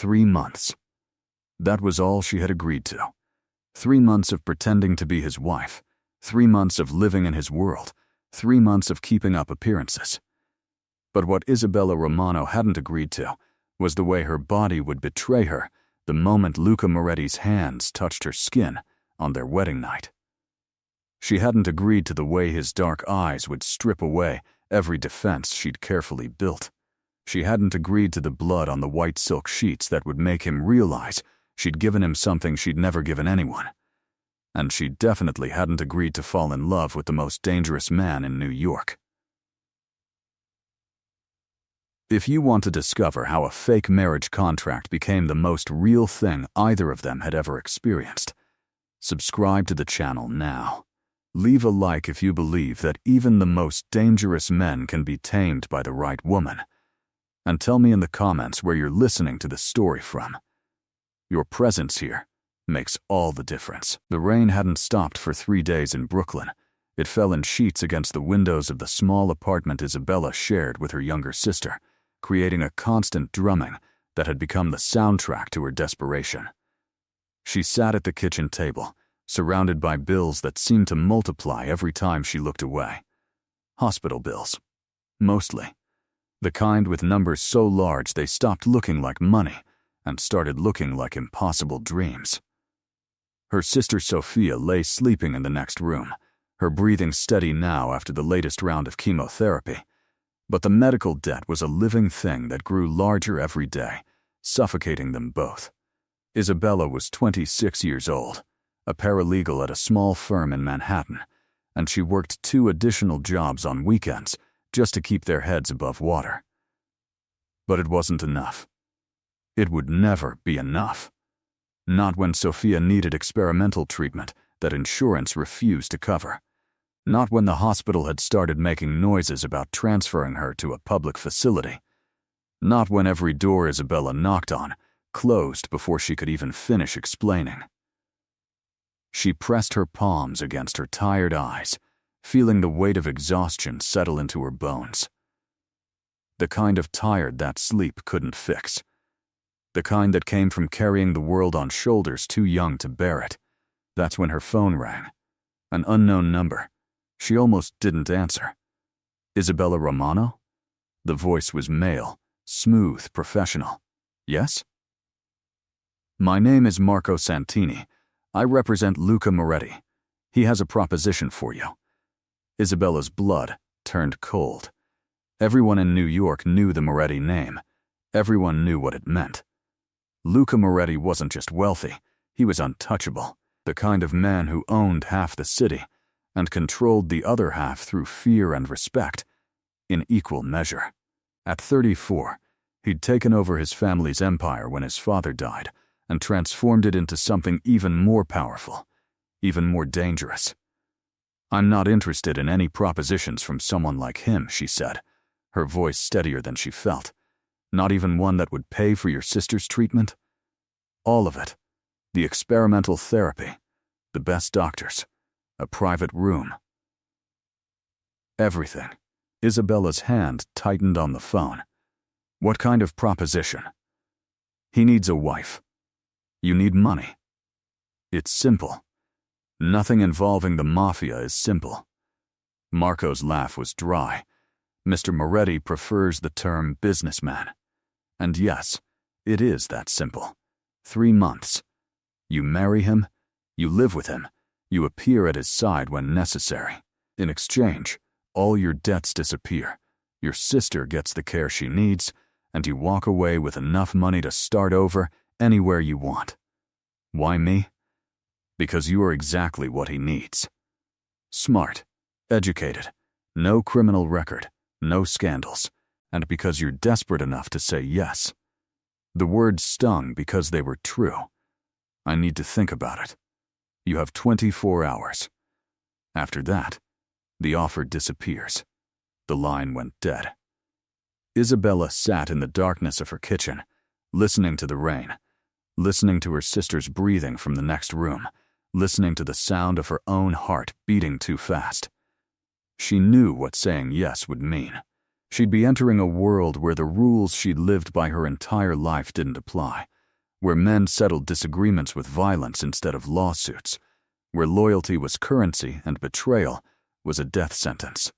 3 months. That was all she had agreed to. 3 months of pretending to be his wife. 3 months of living in his world. 3 months of keeping up appearances. But what Isabella Romano hadn't agreed to was the way her body would betray her the moment Luca Moretti's hands touched her skin on their wedding night. She hadn't agreed to the way his dark eyes would strip away every defense she'd carefully built. She hadn't agreed to the blood on the white silk sheets that would make him realize she'd given him something she'd never given anyone. And she definitely hadn't agreed to fall in love with the most dangerous man in New York. If you want to discover how a fake marriage contract became the most real thing either of them had ever experienced, subscribe to the channel now. Leave a like if you believe that even the most dangerous men can be tamed by the right woman. And tell me in the comments where you're listening to this story from. Your presence here makes all the difference. The rain hadn't stopped for 3 days in Brooklyn. It fell in sheets against the windows of the small apartment Isabella shared with her younger sister, creating a constant drumming that had become the soundtrack to her desperation. She sat at the kitchen table, surrounded by bills that seemed to multiply every time she looked away. Hospital bills. Mostly. The kind with numbers so large they stopped looking like money and started looking like impossible dreams. Her sister Sophia lay sleeping in the next room, her breathing steady now after the latest round of chemotherapy. But the medical debt was a living thing that grew larger every day, suffocating them both. Isabella was 26 years old, a paralegal at a small firm in Manhattan, and she worked 2 additional jobs on weekends just to keep their heads above water. But it wasn't enough. It would never be enough. Not when Sophia needed experimental treatment that insurance refused to cover. Not when the hospital had started making noises about transferring her to a public facility. Not when every door Isabella knocked on closed before she could even finish explaining. She pressed her palms against her tired eyes, feeling the weight of exhaustion settle into her bones. The kind of tired that sleep couldn't fix. The kind that came from carrying the world on shoulders too young to bear it. That's when her phone rang. An unknown number. She almost didn't answer. Isabella Romano? The voice was male, smooth, professional. Yes? My name is Marco Santini. I represent Luca Moretti. He has a proposition for you. Isabella's blood turned cold. Everyone in New York knew the Moretti name. Everyone knew what it meant. Luca Moretti wasn't just wealthy, he was untouchable. The kind of man who owned half the city and controlled the other half through fear and respect, in equal measure. At 34, he'd taken over his family's empire when his father died and transformed it into something even more powerful, even more dangerous. I'm not interested in any propositions from someone like him, she said, her voice steadier than she felt. Not even one that would pay for your sister's treatment? All of it. The experimental therapy, the best doctors, a private room. Everything. Isabella's hand tightened on the phone. What kind of proposition? He needs a wife. You need money. It's simple. Nothing involving the Mafia is simple. Marco's laugh was dry. Mr. Moretti prefers the term businessman. And yes, it is that simple. 3 months. You marry him, you live with him, you appear at his side when necessary. In exchange, all your debts disappear, your sister gets the care she needs, and you walk away with enough money to start over anywhere you want. Why me? Because you are exactly what he needs. Smart, educated, no criminal record, no scandals, and because you're desperate enough to say yes. The words stung because they were true. I need to think about it. You have 24 hours. After that, the offer disappears. The line went dead. Isabella sat in the darkness of her kitchen, listening to the rain, listening to her sister's breathing from the next room, listening to the sound of her own heart beating too fast. She knew what saying yes would mean. She'd be entering a world where the rules she'd lived by her entire life didn't apply, where men settled disagreements with violence instead of lawsuits, where loyalty was currency and betrayal was a death sentence.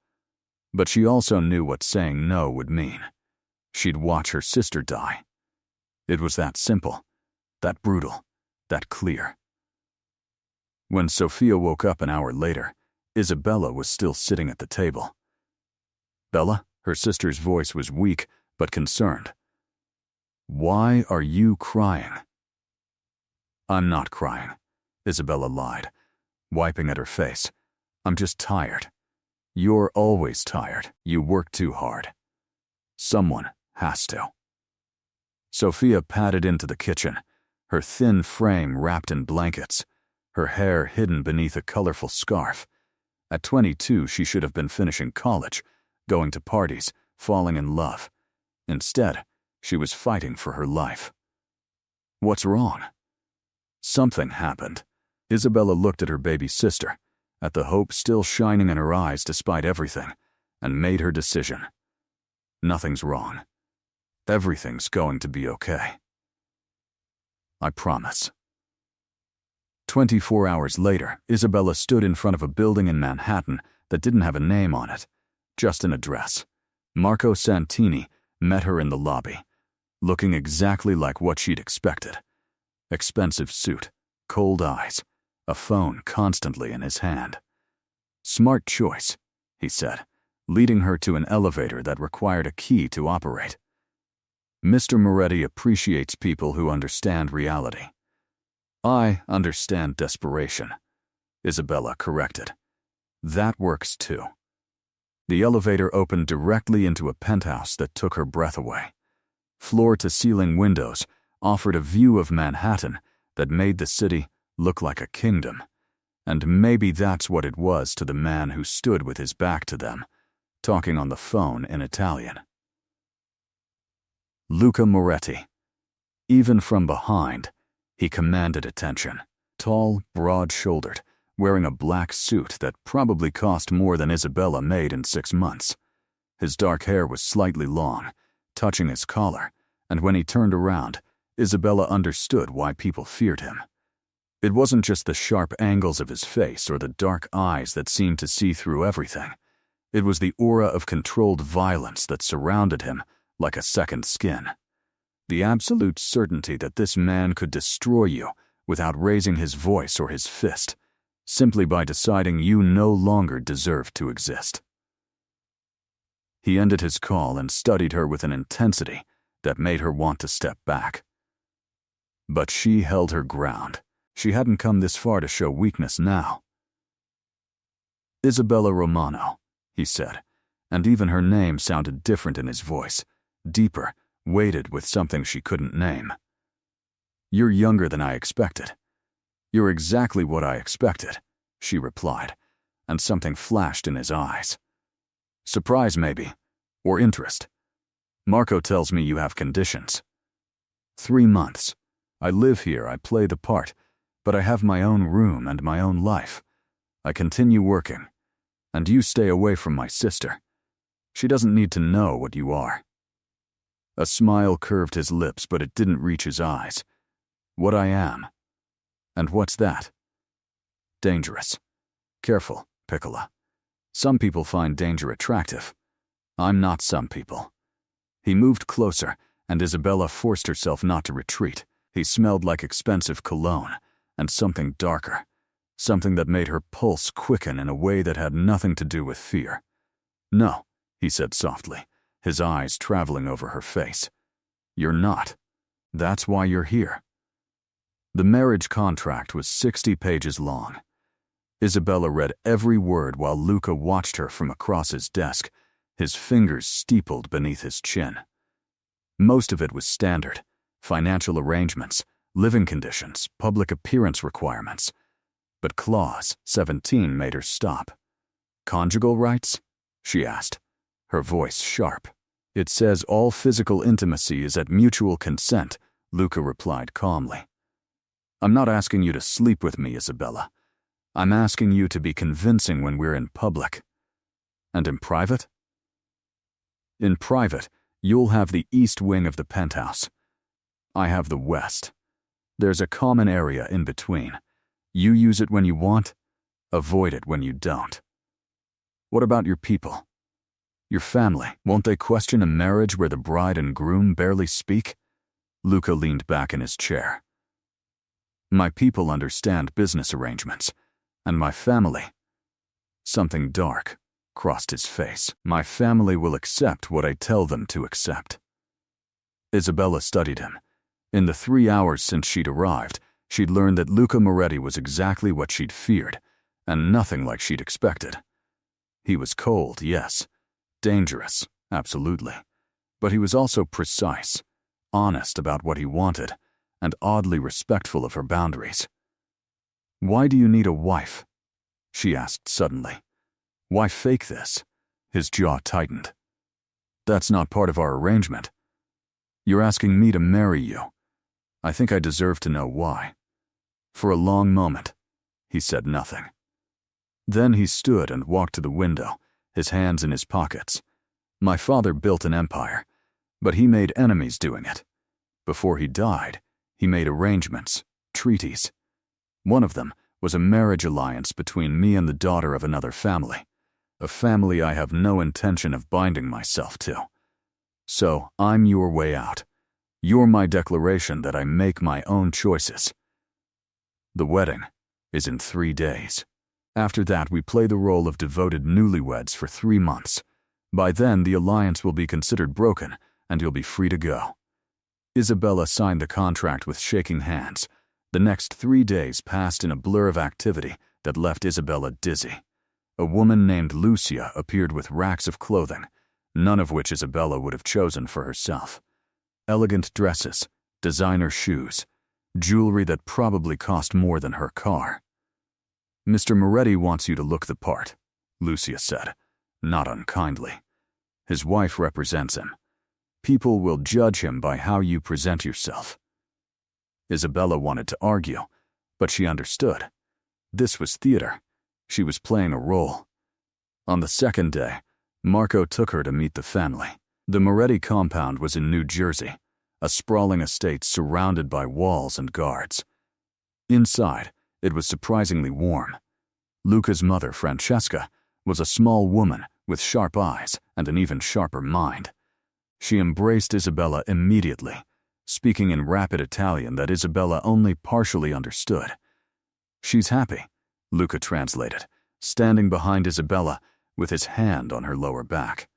But she also knew what saying no would mean. She'd watch her sister die. It was that simple, that brutal, that clear. When Sophia woke up an hour later, Isabella was still sitting at the table. "Bella?" Her sister's voice was weak but concerned. "Why are you crying?" "I'm not crying," Isabella lied, wiping at her face. "I'm just tired." "You're always tired. You work too hard. Someone has to." Sophia padded into the kitchen, her thin frame wrapped in blankets, her hair hidden beneath a colorful scarf. At 22, she should have been finishing college, going to parties, falling in love. Instead, she was fighting for her life. "What's wrong?" Something happened. Isabella looked at her baby sister, at the hope still shining in her eyes despite everything, and made her decision. Nothing's wrong. Everything's going to be okay. I promise. 24 hours later, Isabella stood in front of a building in Manhattan that didn't have a name on it, just an address. Marco Santini met her in the lobby, looking exactly like what she'd expected. Expensive suit, cold eyes, a phone constantly in his hand. "Smart choice," he said, leading her to an elevator that required a key to operate. "Mr. Moretti appreciates people who understand reality." "I understand desperation," Isabella corrected. "That works too." The elevator opened directly into a penthouse that took her breath away. Floor-to-ceiling windows offered a view of Manhattan that made the city look like a kingdom. And maybe that's what it was to the man who stood with his back to them, talking on the phone in Italian. Luca Moretti. Even from behind, he commanded attention. Tall, broad-shouldered, wearing a black suit that probably cost more than Isabella made in 6 months. His dark hair was slightly long, touching his collar, and when he turned around, Isabella understood why people feared him. It wasn't just the sharp angles of his face or the dark eyes that seemed to see through everything. It was the aura of controlled violence that surrounded him like a second skin. The absolute certainty that this man could destroy you without raising his voice or his fist, simply by deciding you no longer deserved to exist. He ended his call and studied her with an intensity that made her want to step back. But she held her ground. She hadn't come this far to show weakness now. "Isabella Romano," he said, and even her name sounded different in his voice, deeper, weighted with something she couldn't name. "You're younger than I expected." "You're exactly what I expected," she replied, and something flashed in his eyes. "Surprise, maybe, or interest. Marco tells me you have conditions." 3 months. I live here, I play the part, but I have my own room and my own life. I continue working, and you stay away from my sister. She doesn't need to know what you are." A smile curved his lips, but it didn't reach his eyes. "What I am. And what's that?" "Dangerous. Careful, Piccola. Some people find danger attractive. I'm not some people." He moved closer, and Isabella forced herself not to retreat. He smelled like expensive cologne, and something darker, something that made her pulse quicken in a way that had nothing to do with fear. "No," he said softly, his eyes traveling over her face. "You're not. That's why you're here." The marriage contract was 60 pages long. Isabella read every word while Luca watched her from across his desk, his fingers steepled beneath his chin. Most of it was standard: financial arrangements, living conditions, public appearance requirements. But Clause 17 made her stop. "Conjugal rights?" she asked, her voice sharp. "It says all physical intimacy is at mutual consent," Luca replied calmly. "I'm not asking you to sleep with me, Isabella. I'm asking you to be convincing when we're in public." "And in private?" In private, you'll have the east wing of the penthouse. I have the west. There's a common area in between. You use it when you want, avoid it when you don't. What about your people? Your family, won't they question a marriage where the bride and groom barely speak? Luca leaned back in his chair. My people understand business arrangements, and my family. Something dark crossed his face. My family will accept what I tell them to accept. Isabella studied him. In the 3 hours since she'd arrived, she'd learned that Luca Moretti was exactly what she'd feared, and nothing like she'd expected. He was cold, yes. Dangerous, absolutely. But he was also precise, honest about what he wanted, and oddly respectful of her boundaries. Why do you need a wife? She asked suddenly. Why fake this? His jaw tightened. That's not part of our arrangement. You're asking me to marry you. I think I deserve to know why. For a long moment, he said nothing. Then he stood and walked to the window, his hands in his pockets. My father built an empire, but he made enemies doing it. Before he died, he made arrangements, treaties. One of them was a marriage alliance between me and the daughter of another family, a family I have no intention of binding myself to. So I'm your way out. You're my declaration that I make my own choices. The wedding is in 3 days. After that, we play the role of devoted newlyweds for 3 months. By then, the alliance will be considered broken, and you'll be free to go. Isabella signed the contract with shaking hands. The next 3 days passed in a blur of activity that left Isabella dizzy. A woman named Lucia appeared with racks of clothing, none of which Isabella would have chosen for herself. Elegant dresses, designer shoes, jewelry that probably cost more than her car. Mr. Moretti wants you to look the part, Lucia said, not unkindly. His wife represents him. People will judge him by how you present yourself. Isabella wanted to argue, but she understood. This was theater. She was playing a role. On the second day, Marco took her to meet the family. The Moretti compound was in New Jersey, a sprawling estate surrounded by walls and guards. Inside, it was surprisingly warm. Luca's mother, Francesca, was a small woman with sharp eyes and an even sharper mind. She embraced Isabella immediately, speaking in rapid Italian that Isabella only partially understood. She's happy, Luca translated, standing behind Isabella with his hand on her lower back.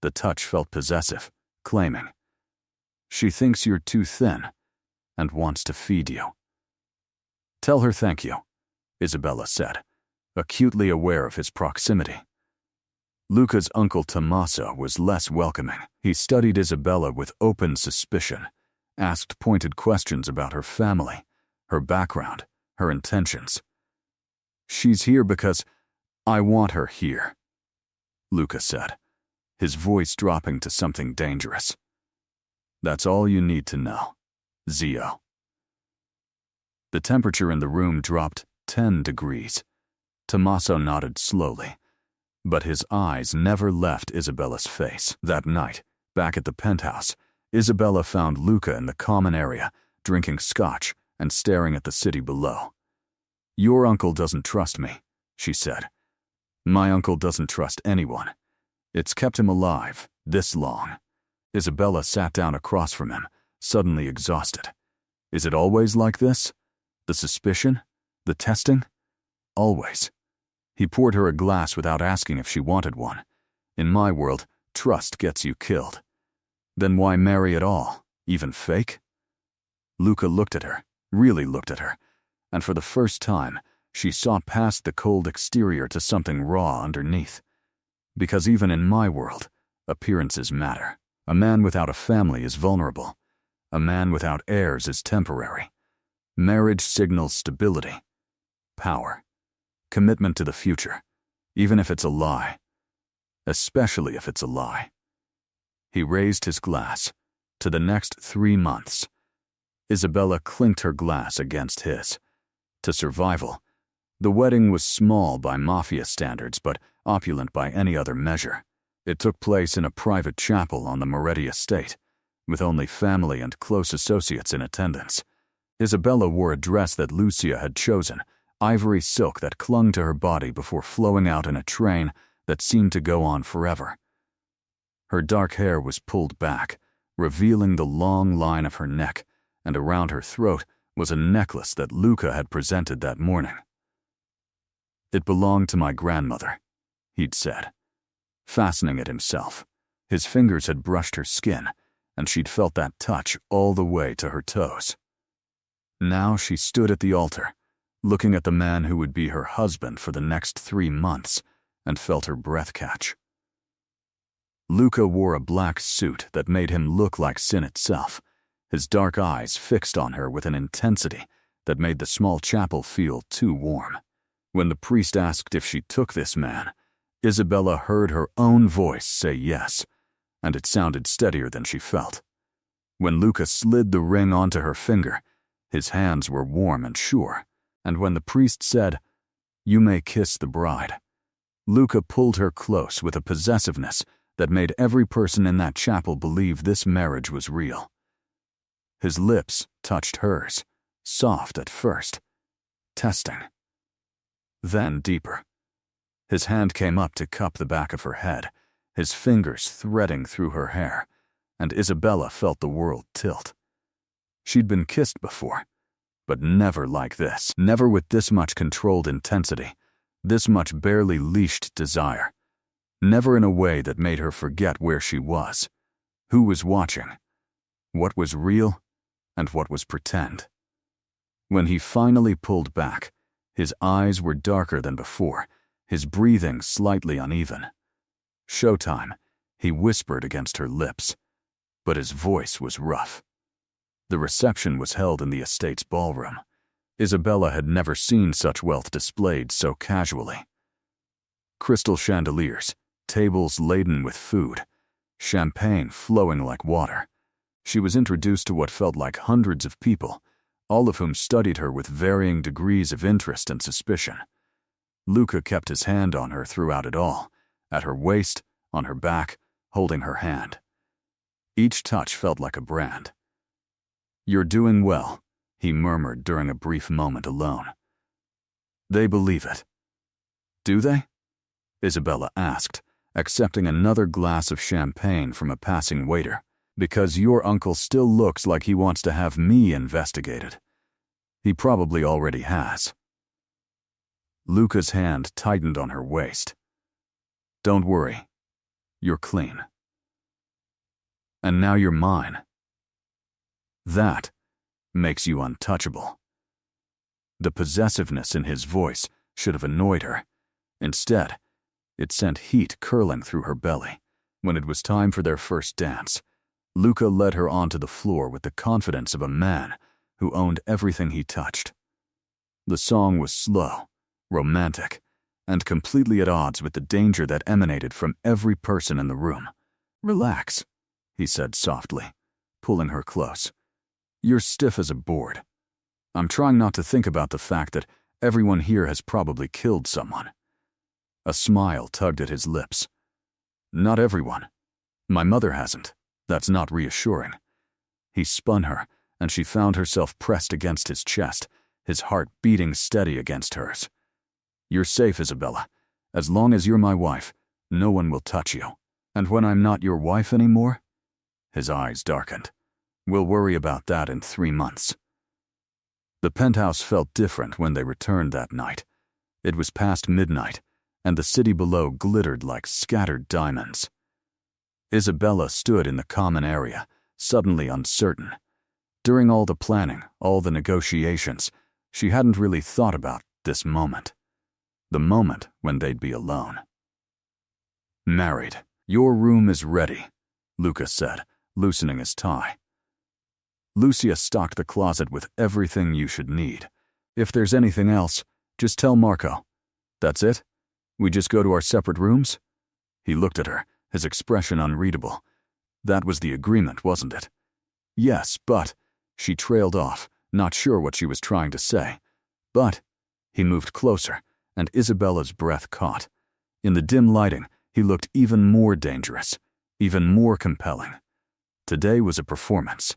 The touch felt possessive, claiming, she thinks you're too thin and wants to feed you. Tell her thank you, Isabella said, acutely aware of his proximity. Luca's uncle Tommaso was less welcoming. He studied Isabella with open suspicion, asked pointed questions about her family, her background, her intentions. She's here because I want her here, Luca said, his voice dropping to something dangerous. That's all you need to know, Zio. The temperature in the room dropped 10 degrees. Tommaso nodded slowly, but his eyes never left Isabella's face. That night, back at the penthouse, Isabella found Luca in the common area, drinking scotch and staring at the city below. Your uncle doesn't trust me, she said. My uncle doesn't trust anyone. It's kept him alive this long. Isabella sat down across from him, suddenly exhausted. Is it always like this? The suspicion? The testing? Always. He poured her a glass without asking if she wanted one. In my world, trust gets you killed. Then why marry at all? Even fake? Luca looked at her, really looked at her, and for the first time, she saw past the cold exterior to something raw underneath. Because even in my world, appearances matter. A man without a family is vulnerable. A man without heirs is temporary. Marriage signals stability, power, commitment to the future, even if it's a lie. Especially if it's a lie. He raised his glass. To the next 3 months. Isabella clinked her glass against his. To survival. The wedding was small by Mafia standards, but opulent by any other measure. It took place in a private chapel on the Moretti estate, with only family and close associates in attendance. Isabella wore a dress that Lucia had chosen, ivory silk that clung to her body before flowing out in a train that seemed to go on forever. Her dark hair was pulled back, revealing the long line of her neck, and around her throat was a necklace that Luca had presented that morning. "It belonged to my grandmother," he'd said, fastening it himself. His fingers had brushed her skin, and she'd felt that touch all the way to her toes. Now she stood at the altar, looking at the man who would be her husband for the next 3 months, and felt her breath catch. Luca wore a black suit that made him look like sin itself, his dark eyes fixed on her with an intensity that made the small chapel feel too warm. When the priest asked if she took this man, Isabella heard her own voice say yes, and it sounded steadier than she felt. When Luca slid the ring onto her finger, his hands were warm and sure, and when the priest said, "You may kiss the bride," Luca pulled her close with a possessiveness that made every person in that chapel believe this marriage was real. His lips touched hers, soft at first, testing. Then deeper. His hand came up to cup the back of her head, his fingers threading through her hair, and Isabella felt the world tilt. She'd been kissed before, but never like this, never with this much controlled intensity, this much barely leashed desire, never in a way that made her forget where she was, who was watching, what was real, and what was pretend. When he finally pulled back, his eyes were darker than before, his breathing slightly uneven. "Showtime," he whispered against her lips, but his voice was rough. The reception was held in the estate's ballroom. Isabella had never seen such wealth displayed so casually. Crystal chandeliers, tables laden with food, champagne flowing like water. She was introduced to what felt like hundreds of people, all of whom studied her with varying degrees of interest and suspicion. Luca kept his hand on her throughout it all, at her waist, on her back, holding her hand. Each touch felt like a brand. "You're doing well," he murmured during a brief moment alone. "They believe it." "Do they?" Isabella asked, accepting another glass of champagne from a passing waiter. "Because your uncle still looks like he wants to have me investigated. He probably already has." Luca's hand tightened on her waist. "Don't worry. You're clean. And now you're mine. That makes you untouchable." The possessiveness in his voice should have annoyed her. Instead, it sent heat curling through her belly. When it was time for their first dance, Luca led her onto the floor with the confidence of a man who owned everything he touched. The song was slow, romantic, and completely at odds with the danger that emanated from every person in the room. "Relax," he said softly, pulling her close. "You're stiff as a board. I'm trying not to think about the fact that everyone here has probably killed someone." A smile tugged at his lips. "Not everyone. My mother hasn't. That's not reassuring." He spun her, and she found herself pressed against his chest, his heart beating steady against hers. "You're safe, Isabella. As long as you're my wife, no one will touch you. And when I'm not your wife anymore?" His eyes darkened. "We'll worry about that in 3 months." The penthouse felt different when they returned that night. It was past midnight, and the city below glittered like scattered diamonds. Isabella stood in the common area, suddenly uncertain. During all the planning, all the negotiations, she hadn't really thought about this moment. The moment when they'd be alone. "Married. Your room is ready," Luca said, loosening his tie. "Lucia stocked the closet with everything you should need. If there's anything else, just tell Marco. That's it? We just go to our separate rooms?" He looked at her, his expression unreadable. That was the agreement, wasn't it? "Yes, but..." She trailed off, not sure what she was trying to say. "But..." He moved closer, and Isabella's breath caught. In the dim lighting, He looked even more dangerous, even more compelling. Today was a performance.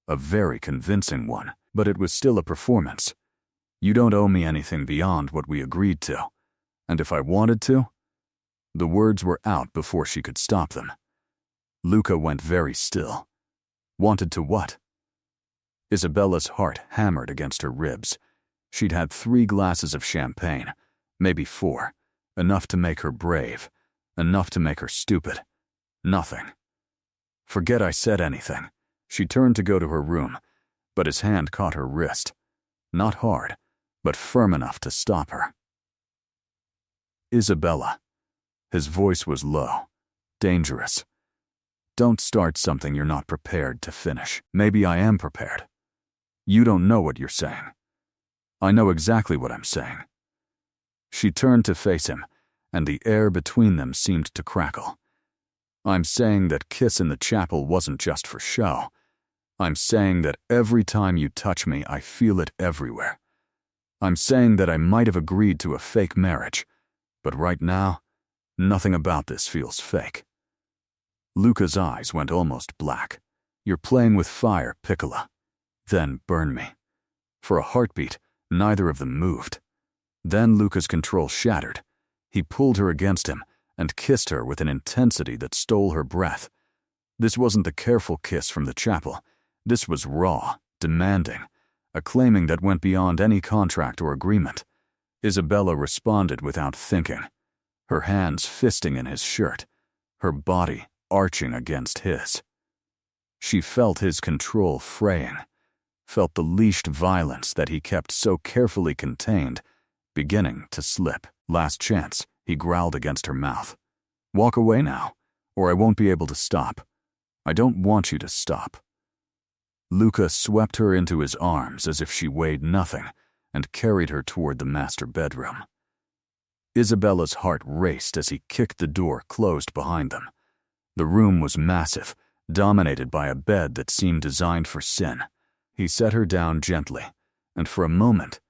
A very convincing one, but it was still a performance. You don't owe me anything beyond what we agreed to. And if I wanted to? The words were out before she could stop them. Luca went very still. Wanted to what? Isabella's heart hammered against her ribs. She'd had 3 glasses of champagne, maybe 4, enough to make her brave, enough to make her stupid. Nothing. Forget I said anything. She turned to go to her room, but his hand caught her wrist. Not hard, but firm enough to stop her. Isabella. His voice was low, dangerous. Don't start something you're not prepared to finish. Maybe I am prepared. You don't know what you're saying. I know exactly what I'm saying. She turned to face him, and the air between them seemed to crackle. I'm saying that kiss in the chapel wasn't just for show. I'm saying that every time you touch me, I feel it everywhere. I'm saying that I might have agreed to a fake marriage, but right now, nothing about this feels fake. Luca's eyes went almost black. You're playing with fire, Piccola. Then burn me. For a heartbeat, neither of them moved. Then Luca's control shattered. He pulled her against him and kissed her with an intensity that stole her breath. This wasn't the careful kiss from the chapel. This was raw, demanding, a claiming that went beyond any contract or agreement. Isabella responded without thinking, her hands fisting in his shirt, her body arching against his. She felt his control fraying, felt the leashed violence that he kept so carefully contained beginning to slip. Last chance, he growled against her mouth. Walk away now, or I won't be able to stop. I don't want you to stop. Luca swept her into his arms as if she weighed nothing and carried her toward the master bedroom. Isabella's heart raced as he kicked the door closed behind them. The room was massive, dominated by a bed that seemed designed for sin. He set her down gently, and for a moment,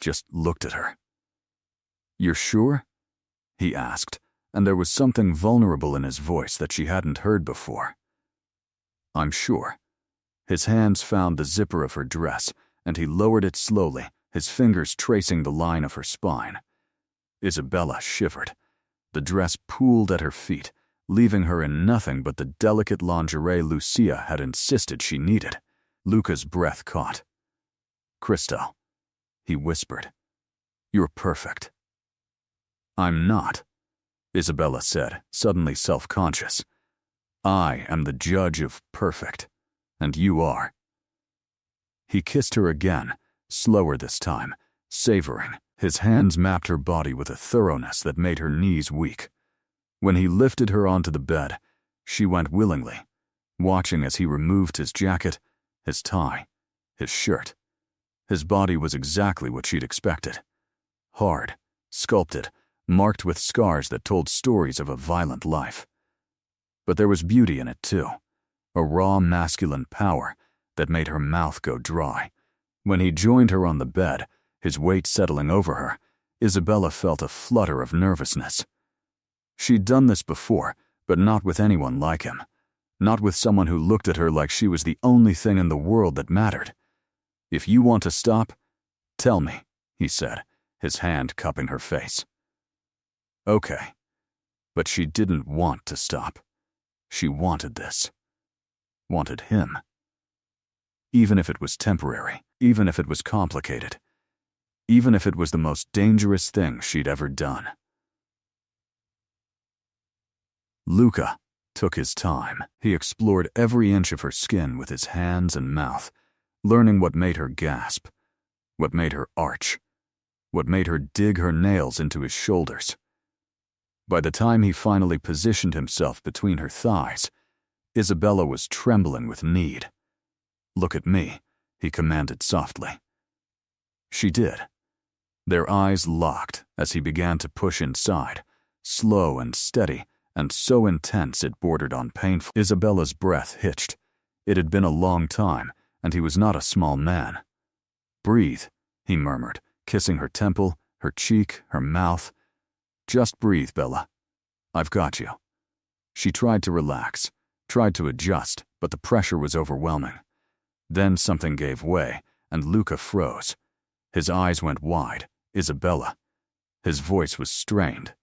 just looked at her. You're sure? He asked, and there was something vulnerable in his voice that she hadn't heard before. I'm sure. His hands found the zipper of her dress, and he lowered it slowly, his fingers tracing the line of her spine. Isabella shivered. The dress pooled at her feet, leaving her in nothing but the delicate lingerie Lucia had insisted she needed. Luca's breath caught. Crystal, he whispered. You're perfect. I'm not, Isabella said, suddenly self-conscious. I am the judge of perfect, and you are. He kissed her again, slower this time, savoring. His hands mapped her body with a thoroughness that made her knees weak. When he lifted her onto the bed, she went willingly, watching as he removed his jacket, his tie, his shirt. His body was exactly what she'd expected. Hard, sculpted, marked with scars that told stories of a violent life. But there was beauty in it too, a raw masculine power that made her mouth go dry. When he joined her on the bed, his weight settling over her, Isabella felt a flutter of nervousness. She'd done this before, but not with anyone like him. Not with someone who looked at her like she was the only thing in the world that mattered. If you want to stop, tell me, he said, his hand cupping her face. Okay. But she didn't want to stop. She wanted this. Wanted him. Even if it was temporary, even if it was complicated, even if it was the most dangerous thing she'd ever done. Luca took his time. He explored every inch of her skin with his hands and mouth, learning what made her gasp, what made her arch, what made her dig her nails into his shoulders. By the time he finally positioned himself between her thighs, Isabella was trembling with need. Look at me, he commanded softly. She did. Their eyes locked as he began to push inside, slow and steady, and so intense it bordered on painful. Isabella's breath hitched. It had been a long time, and he was not a small man. Breathe, he murmured, kissing her temple, her cheek, her mouth. Just breathe, Bella. I've got you. She tried to relax, tried to adjust, but the pressure was overwhelming. Then something gave way, and Luca froze. His eyes went wide. Isabella. His voice was strained.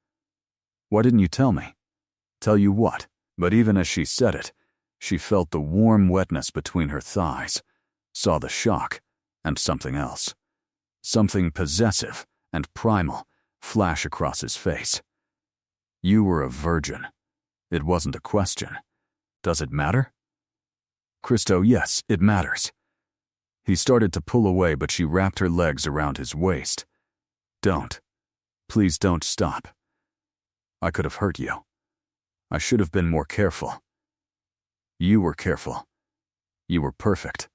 Why didn't you tell me? Tell you what? But even as she said it, she felt the warm wetness between her thighs, saw the shock, and something else. Something possessive and primal flash across his face. You were a virgin. It wasn't a question. Does it matter? Christo, yes, it matters. He started to pull away, but she wrapped her legs around his waist. Don't. Please don't stop. I could have hurt you. I should have been more careful. You were careful. You were perfect.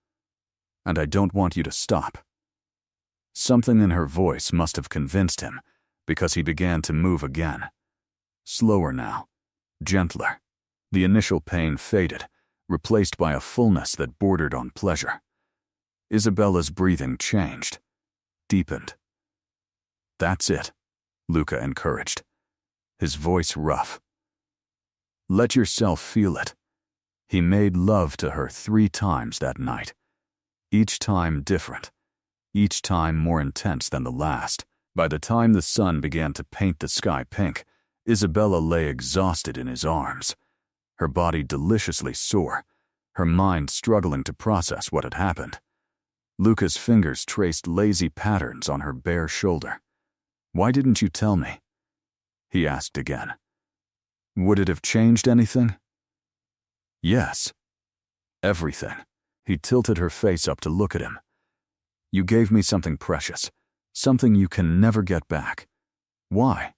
And I don't want you to stop. Something in her voice must have convinced him, because he began to move again. Slower now, gentler. The initial pain faded, replaced by a fullness that bordered on pleasure. Isabella's breathing changed, deepened. That's it, Luca encouraged, his voice rough. Let yourself feel it. He made love to her 3 times that night, each time different, each time more intense than the last. By the time the sun began to paint the sky pink, Isabella lay exhausted in his arms, her body deliciously sore, her mind struggling to process what had happened. Luca's fingers traced lazy patterns on her bare shoulder. Why didn't you tell me? He asked again. Would it have changed anything? Yes. Everything. He tilted her face up to look at him. You gave me something precious, something you can never get back. Why?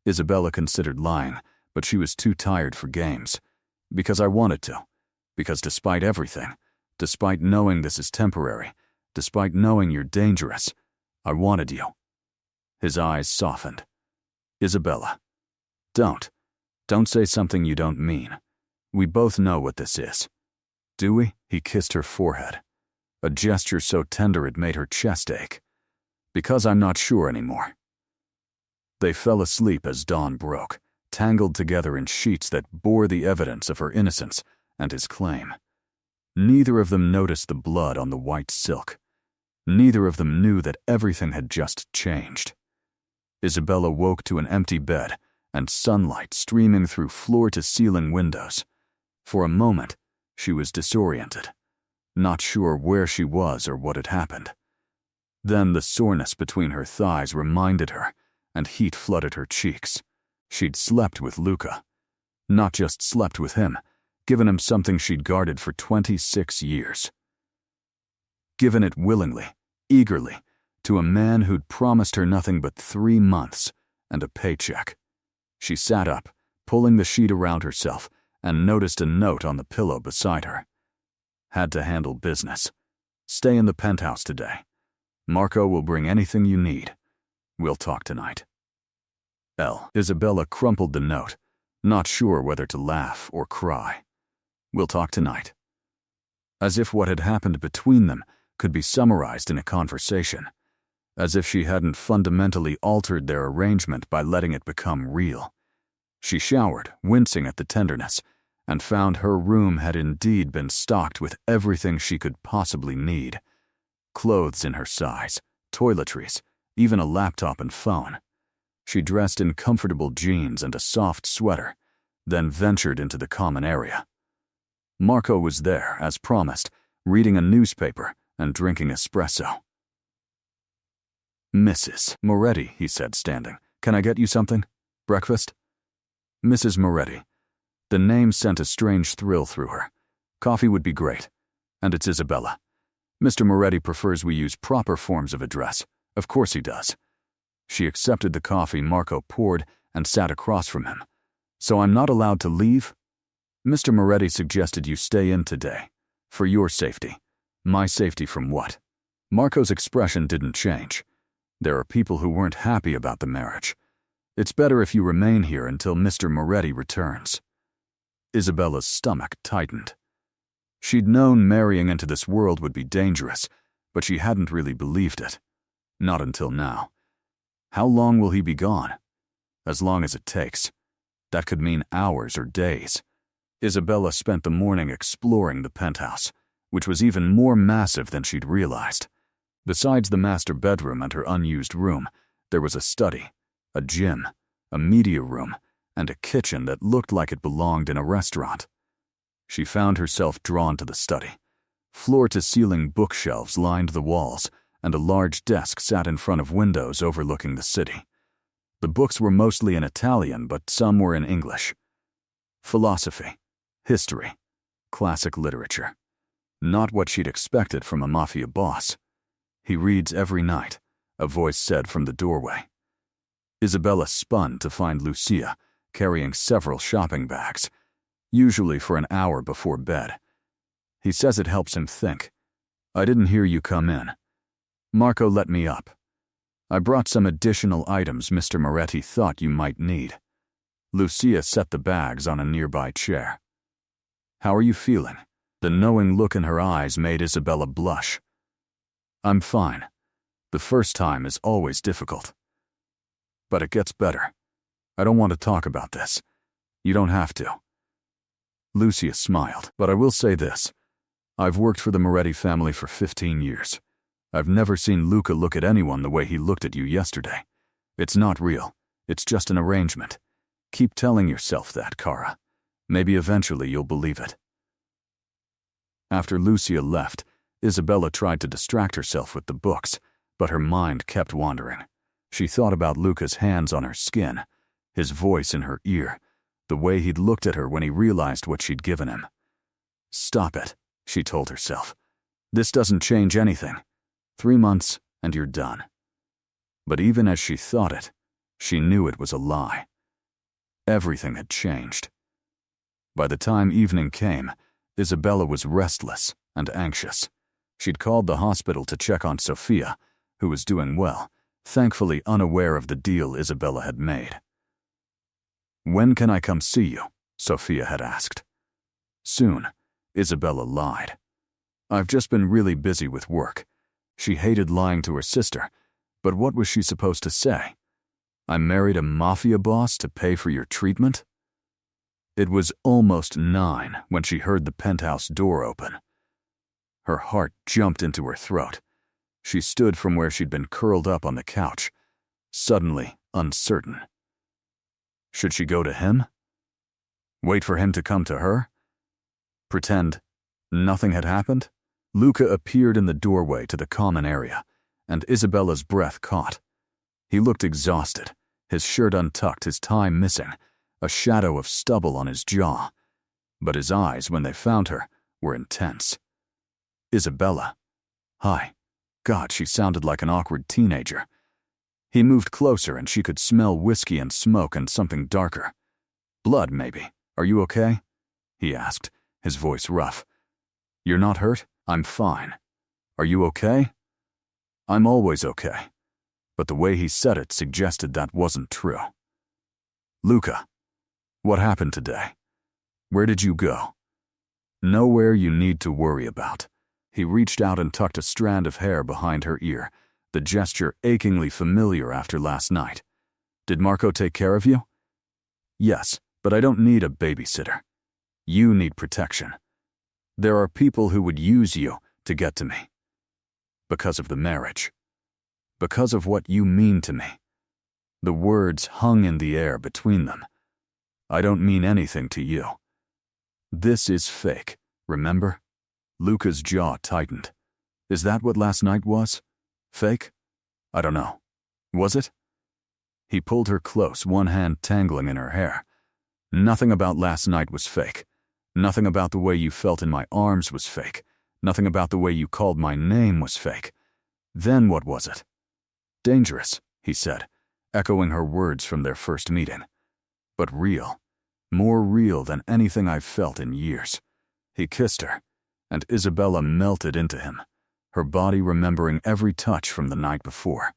Isabella considered lying, but she was too tired for games. Because I wanted to. Because despite everything, despite knowing this is temporary, despite knowing you're dangerous, I wanted you. His eyes softened. Isabella, don't say something you don't mean. We both know what this is. Do we? He kissed her forehead, a gesture so tender it made her chest ache. Because I'm not sure anymore. They fell asleep as dawn broke, tangled together in sheets that bore the evidence of her innocence and his claim. Neither of them noticed the blood on the white silk. Neither of them knew that everything had just changed. Isabella woke to an empty bed and sunlight streaming through floor-to-ceiling windows. For a moment, she was disoriented, not sure where she was or what had happened. Then the soreness between her thighs reminded her, and heat flooded her cheeks. She'd slept with Luca. Not just slept with him, given him something she'd guarded for 26 years. Given it willingly, eagerly, to a man who'd promised her nothing but 3 months and a paycheck. She sat up, pulling the sheet around herself, and noticed a note on the pillow beside her. Had to handle business. Stay in the penthouse today. Marco will bring anything you need. We'll talk tonight. L. Isabella crumpled the note, not sure whether to laugh or cry. We'll talk tonight. As if what had happened between them could be summarized in a conversation. As if she hadn't fundamentally altered their arrangement by letting it become real. She showered, wincing at the tenderness, and found her room had indeed been stocked with everything she could possibly need. Clothes in her size, toiletries, even a laptop and phone. She dressed in comfortable jeans and a soft sweater, then ventured into the common area. Marco was there, as promised, reading a newspaper and drinking espresso. Mrs. Moretti, he said, standing. Can I get you something? Breakfast? Mrs. Moretti. The name sent a strange thrill through her. Coffee would be great. And it's Isabella. Mr. Moretti prefers we use proper forms of address. Of course he does. She accepted the coffee Marco poured and sat across from him. So I'm not allowed to leave? Mr. Moretti suggested you stay in today. For your safety. My safety from what? Marco's expression didn't change. There are people who weren't happy about the marriage. It's better if you remain here until Mr. Moretti returns. Isabella's stomach tightened. She'd known marrying into this world would be dangerous, but she hadn't really believed it. Not until now. How long will he be gone? As long as it takes. That could mean hours or days. Isabella spent the morning exploring the penthouse, which was even more massive than she'd realized. Besides the master bedroom and her unused room, there was a study, a gym, a media room, and a kitchen that looked like it belonged in a restaurant. She found herself drawn to the study. Floor-to-ceiling bookshelves lined the walls, and a large desk sat in front of windows overlooking the city. The books were mostly in Italian, but some were in English. Philosophy, history, classic literature. Not what she'd expected from a Mafia boss. "He reads every night," a voice said from the doorway. Isabella spun to find Lucia carrying several shopping bags, usually for an hour before bed. "He says it helps him think. I didn't hear you come in. Marco let me up. I brought some additional items Mr. Moretti thought you might need." Lucia set the bags on a nearby chair. "How are you feeling?" The knowing look in her eyes made Isabella blush. "I'm fine. The first time is always difficult. But it gets better. I don't want to talk about this. You don't have to." Lucia smiled, "But I will say this. I've worked for the Moretti family for 15 years. I've never seen Luca look at anyone the way he looked at you yesterday. It's not real. It's just an arrangement. Keep telling yourself that, Cara. Maybe eventually you'll believe it." After Lucia left, Isabella tried to distract herself with the books, but her mind kept wandering. She thought about Luca's hands on her skin, his voice in her ear, the way he'd looked at her when he realized what she'd given him. "Stop it," she told herself. "This doesn't change anything. 3 months, and you're done." But even as she thought it, she knew it was a lie. Everything had changed. By the time evening came, Isabella was restless and anxious. She'd called the hospital to check on Sophia, who was doing well, thankfully unaware of the deal Isabella had made. "When can I come see you?" Sophia had asked. "Soon," Isabella lied. "I've just been really busy with work." She hated lying to her sister, but what was she supposed to say? "I married a Mafia boss to pay for your treatment?" It was almost 9 when she heard the penthouse door open. Her heart jumped into her throat. She stood from where she'd been curled up on the couch, suddenly uncertain. Should she go to him? Wait for him to come to her? Pretend nothing had happened? Luca appeared in the doorway to the common area, and Isabella's breath caught. He looked exhausted, his shirt untucked, his tie missing, a shadow of stubble on his jaw. But his eyes, when they found her, were intense. "Isabella." "Hi." God, she sounded like an awkward teenager. He moved closer and she could smell whiskey and smoke and something darker. "Blood, maybe. Are you okay?" he asked, his voice rough. "You're not hurt?" "I'm fine." "Are you okay?" "I'm always okay." But the way he said it suggested that wasn't true. "Luca, what happened today? Where did you go?" "Nowhere you need to worry about." He reached out and tucked a strand of hair behind her ear, the gesture achingly familiar after last night. "Did Marco take care of you?" "Yes, but I don't need a babysitter. You need protection. There are people who would use you to get to me. Because of the marriage. Because of what you mean to me." The words hung in the air between them. "I don't mean anything to you. This is fake, remember?" Luca's jaw tightened. "Is that what last night was? Fake? I don't know. Was it?" He pulled her close, one hand tangling in her hair. "Nothing about last night was fake. Nothing about the way you felt in my arms was fake. Nothing about the way you called my name was fake. Then what was it?" "Dangerous," he said, echoing her words from their first meeting. "But real. More real than anything I've felt in years." He kissed her, and Isabella melted into him, her body remembering every touch from the night before.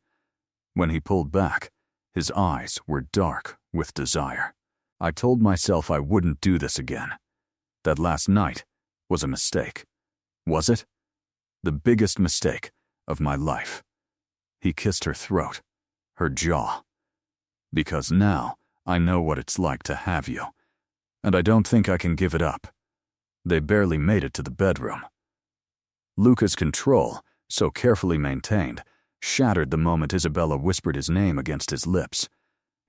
When he pulled back, his eyes were dark with desire. "I told myself I wouldn't do this again. That last night was a mistake. Was it? The biggest mistake of my life." He kissed her throat, her jaw. "Because now I know what it's like to have you. And I don't think I can give it up. They barely made it to the bedroom. Luca's control, so carefully maintained, shattered the moment Isabella whispered his name against his lips.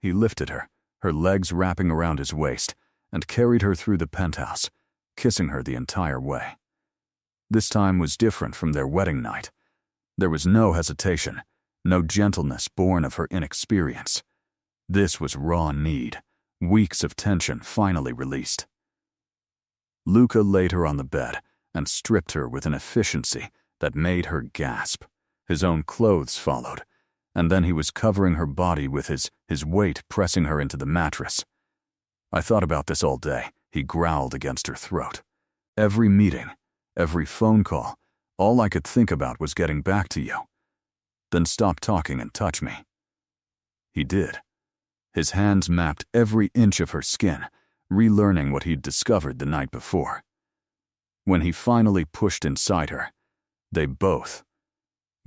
He lifted her, her legs wrapping around his waist, and carried her through the penthouse, kissing her the entire way. This time was different from their wedding night. There was no hesitation, no gentleness born of her inexperience. This was raw need, weeks of tension finally released. Luca laid her on the bed and stripped her with an efficiency that made her gasp. His own clothes followed, and then he was covering her body with his weight, pressing her into the mattress. I thought about this all day, he growled against her throat. Every meeting, every phone call, all I could think about was getting back to you. Then stop talking and touch me. He did. His hands mapped every inch of her skin, relearning what he'd discovered the night before. When he finally pushed inside her, they both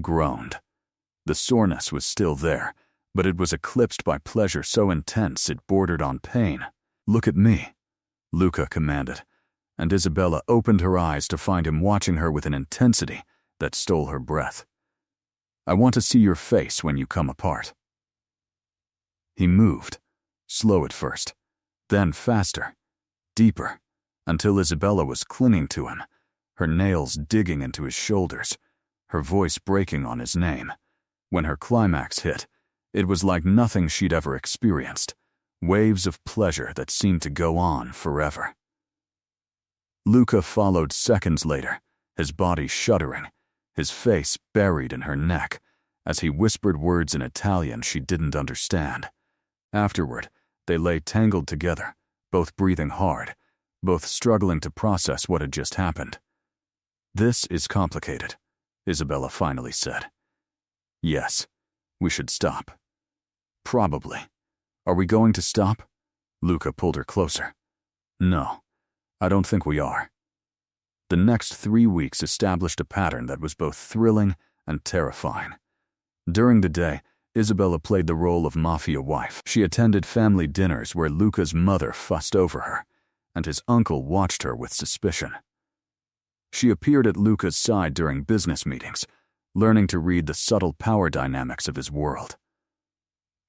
groaned. The soreness was still there, but it was eclipsed by pleasure so intense it bordered on pain. "Look at me," Luca commanded, and Isabella opened her eyes to find him watching her with an intensity that stole her breath. "I want to see your face when you come apart." He moved, slow at first, then faster, deeper, until Isabella was clinging to him, her nails digging into his shoulders, her voice breaking on his name. When her climax hit, it was like nothing she'd ever experienced, waves of pleasure that seemed to go on forever. Luca followed seconds later, his body shuddering, his face buried in her neck, as he whispered words in Italian she didn't understand. Afterward, they lay tangled together, both breathing hard, both struggling to process what had just happened. "This is complicated," Isabella finally said. "Yes, we should stop." "Probably. Are we going to stop?" Luca pulled her closer. "No, I don't think we are." The next 3 weeks established a pattern that was both thrilling and terrifying. During the day, Isabella played the role of Mafia wife. She attended family dinners where Luca's mother fussed over her, and his uncle watched her with suspicion. She appeared at Luca's side during business meetings, learning to read the subtle power dynamics of his world.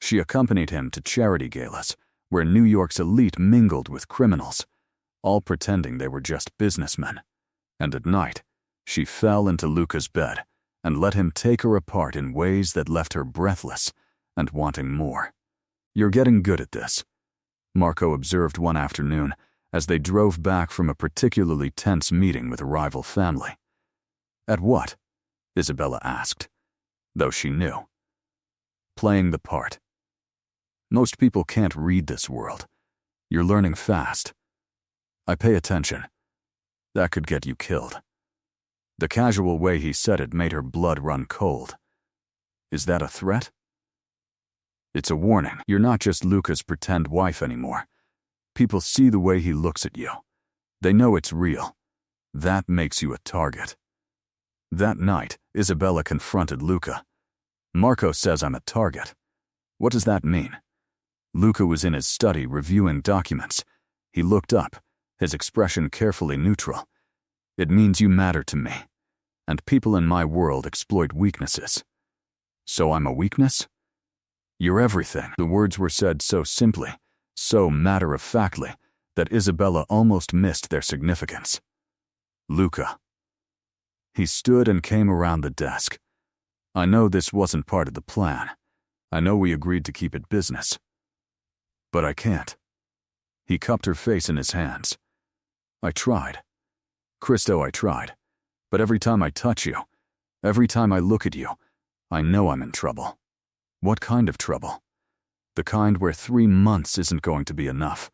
She accompanied him to charity galas, where New York's elite mingled with criminals, all pretending they were just businessmen. And at night, she fell into Luca's bed and let him take her apart in ways that left her breathless and wanting more. "You're getting good at this," Marco observed one afternoon as they drove back from a particularly tense meeting with a rival family. "At what?" Isabella asked, though she knew. "Playing the part. Most people can't read this world. You're learning fast. I pay attention. That could get you killed." The casual way he said it made her blood run cold. "Is that a threat?" "It's a warning. You're not just Luca's pretend wife anymore. People see the way he looks at you. They know it's real. That makes you a target." That night, Isabella confronted Luca. "Marco says I'm a target. What does that mean?" Luca was in his study reviewing documents. He looked up, his expression carefully neutral. "It means you matter to me, and people in my world exploit weaknesses." "So I'm a weakness?" "You're everything." The words were said so simply, so matter-of-factly, that Isabella almost missed their significance. "Luca." He stood and came around the desk. "I know this wasn't part of the plan. I know we agreed to keep it business. But I can't." He cupped her face in his hands. "I tried. Christo, I tried. But every time I touch you, every time I look at you, I know I'm in trouble." "What kind of trouble?" "The kind where 3 months isn't going to be enough.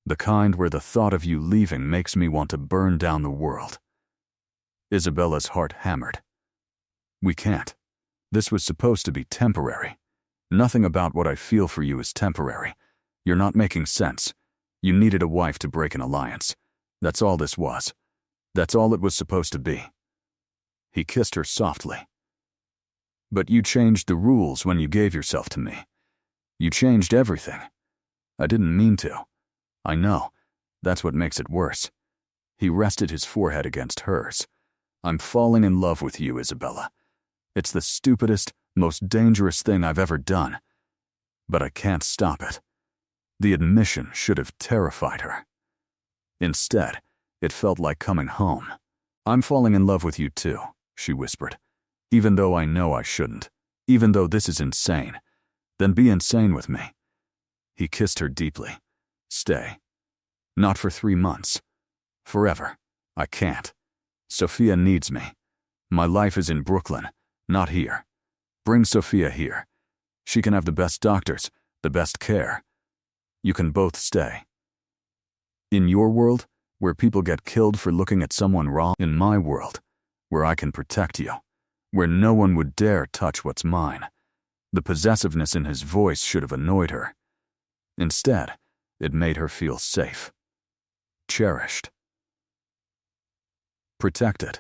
The kind where the thought of you leaving makes me want to burn down the world." Isabella's heart hammered. "We can't. This was supposed to be temporary. Nothing about what I feel for you is temporary. You're not making sense. You needed a wife to break an alliance. That's all this was. That's all it was supposed to be." He kissed her softly. "But you changed the rules when you gave yourself to me. You changed everything. I didn't mean to. I know. That's what makes it worse. He rested his forehead against hers. I'm falling in love with you, Isabella. It's the stupidest, most dangerous thing I've ever done. But I can't stop it. The admission should have terrified her. Instead, it felt like coming home. I'm falling in love with you too, she whispered. Even though I know I shouldn't. Even though this is insane. Then be insane with me. He kissed her deeply. Stay. Not for 3 months. Forever. I can't. Sophia needs me. My life is in Brooklyn, not here. Bring Sophia here. She can have the best doctors, the best care. You can both stay. In your world, where people get killed for looking at someone wrong, in my world, where I can protect you, where no one would dare touch what's mine. The possessiveness in his voice should have annoyed her. Instead, it made her feel safe. Cherished. Protected.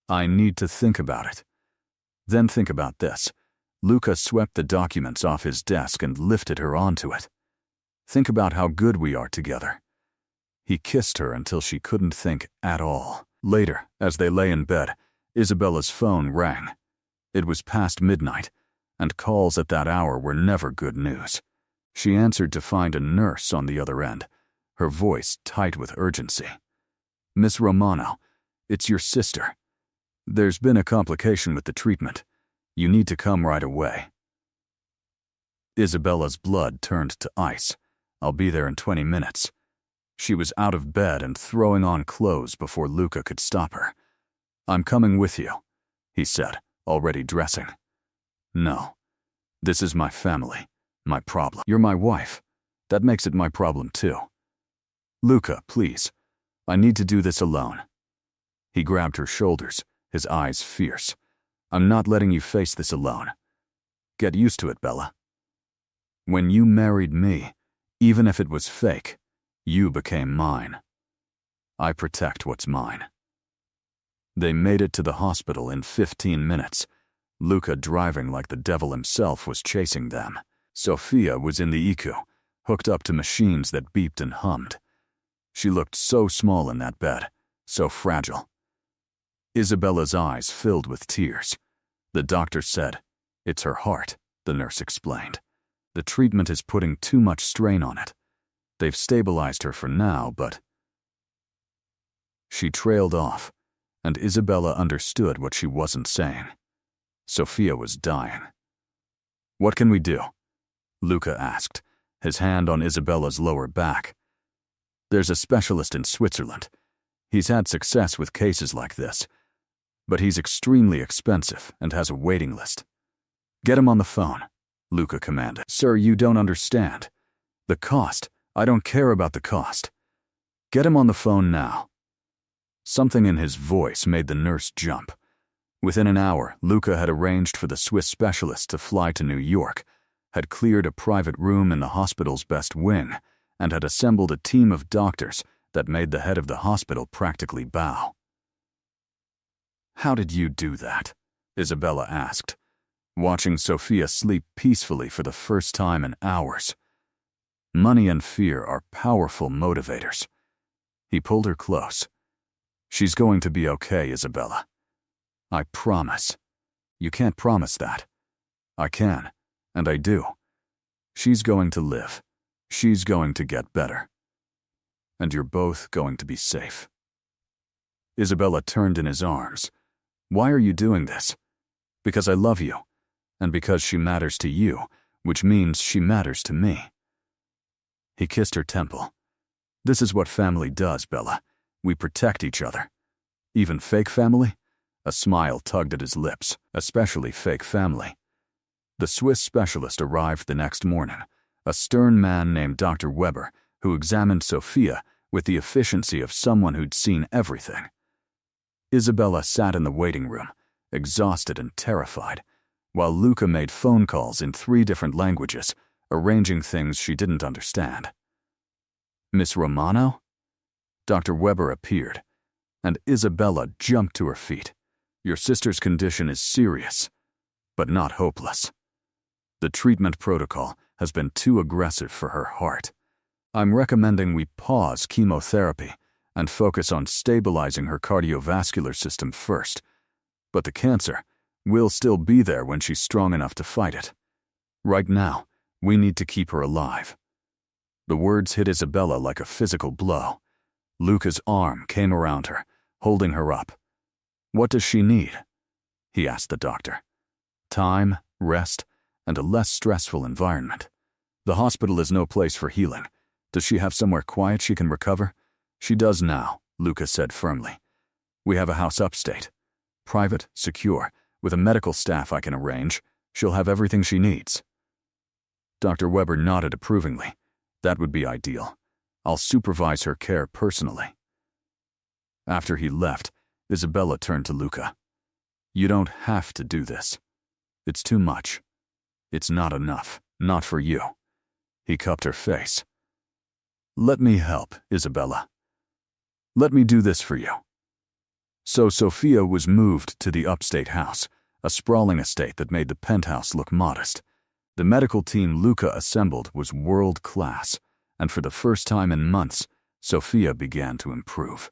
I need to think about it. Then think about this. Luca swept the documents off his desk and lifted her onto it. Think about how good we are together. He kissed her until she couldn't think at all. Later, as they lay in bed, Isabella's phone rang. It was past midnight, and calls at that hour were never good news. She answered to find a nurse on the other end, her voice tight with urgency. Miss Romano, it's your sister. There's been a complication with the treatment. You need to come right away. Isabella's blood turned to ice. I'll be there in 20 minutes. She was out of bed and throwing on clothes before Luca could stop her. I'm coming with you, he said, already dressing. No. This is my family, my problem. You're my wife. That makes it my problem too. Luca, please. I need to do this alone. He grabbed her shoulders, his eyes fierce. I'm not letting you face this alone. Get used to it, Bella. When you married me, even if it was fake, you became mine. I protect what's mine. They made it to the hospital in 15 minutes. Luca, driving like the devil himself, was chasing them. Sophia was in the ICU, hooked up to machines that beeped and hummed. She looked so small in that bed, so fragile. Isabella's eyes filled with tears. The doctor said, "It's her heart," the nurse explained. "The treatment is putting too much strain on it. They've stabilized her for now, but..." She trailed off, and Isabella understood what she wasn't saying. Sophia was dying. "What can we do?" Luca asked, his hand on Isabella's lower back. "There's a specialist in Switzerland. He's had success with cases like this, but he's extremely expensive and has a waiting list." "Get him on the phone," Luca commanded. "Sir, you don't understand. The cost. I don't care about the cost. Get him on the phone now." Something in his voice made the nurse jump. Within an hour, Luca had arranged for the Swiss specialist to fly to New York, had cleared a private room in the hospital's best wing, and had assembled a team of doctors that made the head of the hospital practically bow. "How did you do that?" Isabella asked, watching Sophia sleep peacefully for the first time in hours. Money and fear are powerful motivators. He pulled her close. "She's going to be okay, Isabella. I promise." "You can't promise that." "I can, and I do. She's going to live. She's going to get better. And you're both going to be safe." Isabella turned in his arms. "Why are you doing this?" "Because I love you, and because she matters to you, which means she matters to me." He kissed her temple. "This is what family does, Bella. We protect each other. Even fake family?" A smile tugged at his lips. "Especially fake family." The Swiss specialist arrived the next morning, a stern man named Dr. Weber, who examined Sophia with the efficiency of someone who'd seen everything. Isabella sat in the waiting room, exhausted and terrified, while Luca made phone calls in 3 different languages, arranging things she didn't understand. "Miss Romano?" Dr. Weber appeared, and Isabella jumped to her feet. "Your sister's condition is serious, but not hopeless. The treatment protocol has been too aggressive for her heart. I'm recommending we pause chemotherapy and focus on stabilizing her cardiovascular system first. But the cancer will still be there when she's strong enough to fight it. Right now, we need to keep her alive." The words hit Isabella like a physical blow. Luca's arm came around her, holding her up. "What does she need?" he asked the doctor. "Time, rest, and a less stressful environment. The hospital is no place for healing. Does she have somewhere quiet she can recover?" "She does now," Luca said firmly. "We have a house upstate. Private, secure, with a medical staff I can arrange. She'll have everything she needs." Dr. Weber nodded approvingly. "That would be ideal. I'll supervise her care personally." After he left, Isabella turned to Luca. "You don't have to do this. It's too much. It's not enough. Not for you." He cupped her face. "Let me help, Isabella. Let me do this for you." So Sophia was moved to the upstate house, a sprawling estate that made the penthouse look modest. The medical team Luca assembled was world-class, and for the first time in months, Sophia began to improve.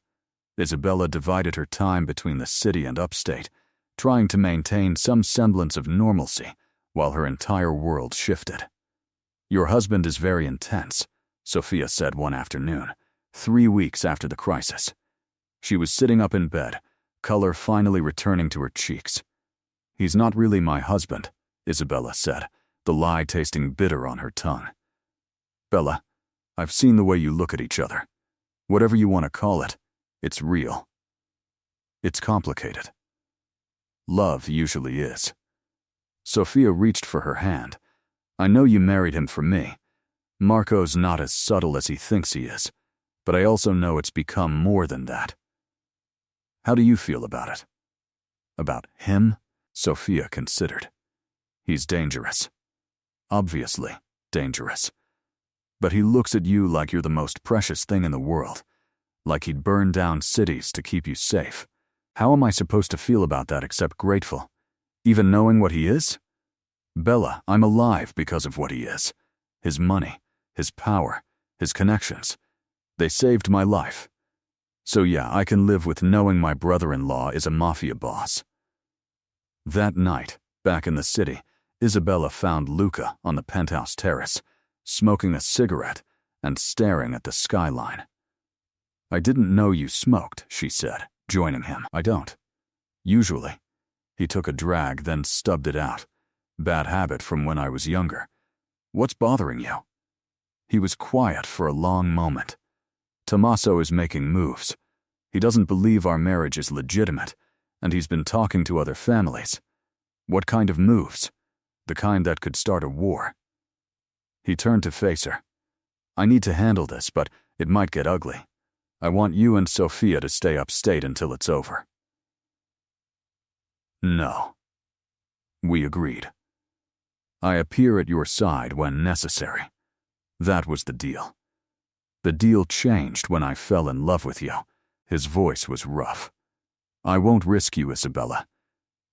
Isabella divided her time between the city and upstate, trying to maintain some semblance of normalcy while her entire world shifted. "Your husband is very intense," Sophia said one afternoon, 3 weeks after the crisis. She was sitting up in bed, color finally returning to her cheeks. "He's not really my husband," Isabella said, the lie tasting bitter on her tongue. "Bella, I've seen the way you look at each other. Whatever you want to call it, it's real. It's complicated. Love usually is." Sophia reached for her hand. "I know you married him for me. Marco's not as subtle as he thinks he is, but I also know it's become more than that. How do you feel about it?" "About him?" Sophia considered. "He's dangerous. Obviously dangerous. But he looks at you like you're the most precious thing in the world, like he'd burn down cities to keep you safe. How am I supposed to feel about that except grateful? Even knowing what he is? Bella, I'm alive because of what he is. His money, his power, his connections. They saved my life. So yeah, I can live with knowing my brother-in-law is a mafia boss." That night, back in the city, Isabella found Luca on the penthouse terrace, smoking a cigarette and staring at the skyline. "I didn't know you smoked," she said, joining him. "I don't. Usually." He took a drag, then stubbed it out. "Bad habit from when I was younger. What's bothering you?" He was quiet for a long moment. "Tommaso is making moves. He doesn't believe our marriage is legitimate, and he's been talking to other families." "What kind of moves?" "The kind that could start a war." He turned to face her. "I need to handle this, but it might get ugly. I want you and Sophia to stay upstate until it's over." "No." We agreed. "I appear at your side when necessary. That was the deal. The deal changed when I fell in love with you." His voice was rough. "I won't risk you, Isabella.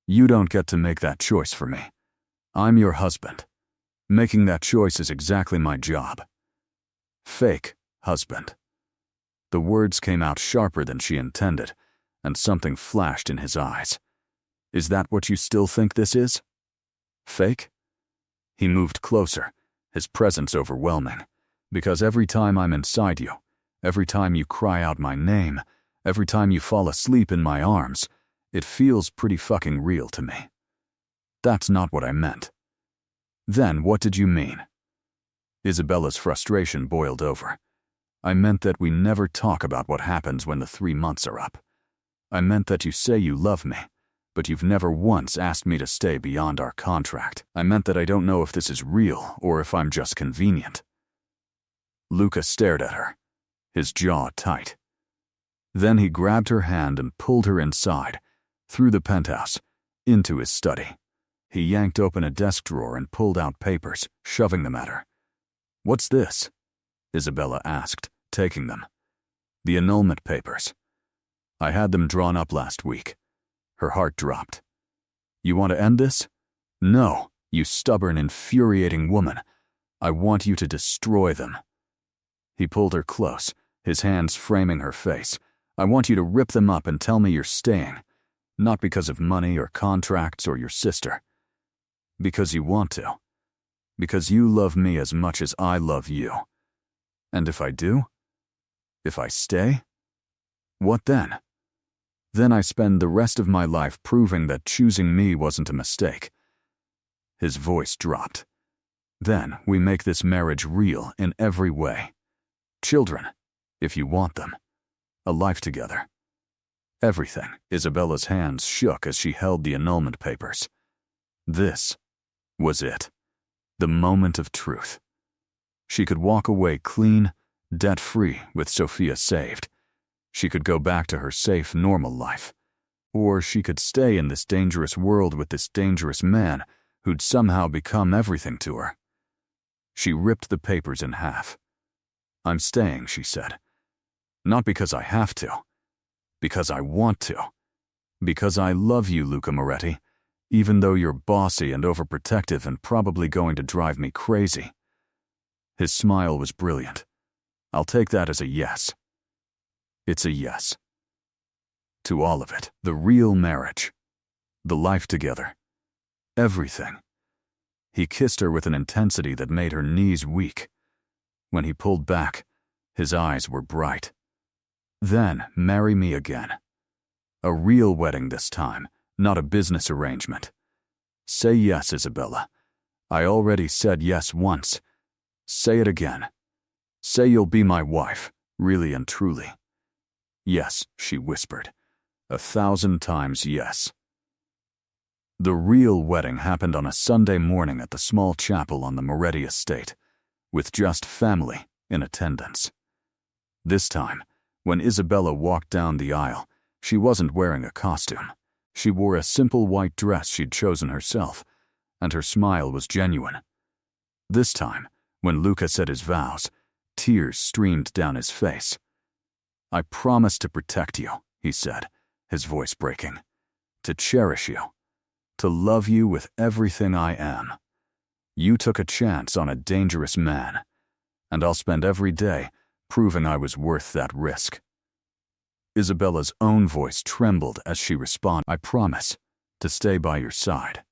You don't get to make that choice for me. I'm your husband. Making that choice is exactly my job." "Fake husband." The words came out sharper than she intended, and something flashed in his eyes. "Is that what you still think this is? Fake?" He moved closer, his presence overwhelming. "Because every time I'm inside you, every time you cry out my name, every time you fall asleep in my arms, it feels pretty fucking real to me." "That's not what I meant." "Then what did you mean?" Isabella's frustration boiled over. "I meant that we never talk about what happens when the 3 months are up. I meant that you say you love me, but you've never once asked me to stay beyond our contract. I meant that I don't know if this is real or if I'm just convenient." Luca stared at her, his jaw tight. Then he grabbed her hand and pulled her inside, through the penthouse, into his study. He yanked open a desk drawer and pulled out papers, shoving them at her. "What's this?" Isabella asked, taking them. "The annulment papers. I had them drawn up last week." Her heart dropped. "You want to end this?" "No, you stubborn, infuriating woman. I want you to destroy them." He pulled her close, his hands framing her face. "I want you to rip them up and tell me you're staying. Not because of money or contracts or your sister. Because you want to. Because you love me as much as I love you. And if I do? If I stay? What then? Then I spend the rest of my life proving that choosing me wasn't a mistake." His voice dropped. "Then we make this marriage real in every way. Children, if you want them. A life together. Everything." Isabella's hands shook as she held the annulment papers. This was it. The moment of truth. She could walk away clean, debt-free with Sophia saved. She could go back to her safe, normal life. Or she could stay in this dangerous world with this dangerous man who'd somehow become everything to her. She ripped the papers in half. "I'm staying," she said. "Not because I have to. Because I want to. Because I love you, Luca Moretti, even though you're bossy and overprotective and probably going to drive me crazy." His smile was brilliant. "I'll take that as a yes. It's a yes. To all of it. The real marriage. The life together. Everything." He kissed her with an intensity that made her knees weak. When he pulled back, his eyes were bright. "Then marry me again. A real wedding this time, not a business arrangement. Say yes, Isabella. I already said yes once. Say it again. Say you'll be my wife, really and truly." "Yes," she whispered. 1,000 times yes. The real wedding happened on a Sunday morning at the small chapel on the Moretti estate, with just family in attendance. This time, when Isabella walked down the aisle, she wasn't wearing a costume. She wore a simple white dress she'd chosen herself, and her smile was genuine. This time, when Luca said his vows, tears streamed down his face. "I promise to protect you," he said, his voice breaking. "To cherish you. To love you with everything I am. You took a chance on a dangerous man, and I'll spend every day proving I was worth that risk." Isabella's own voice trembled as she responded, "I promise to stay by your side,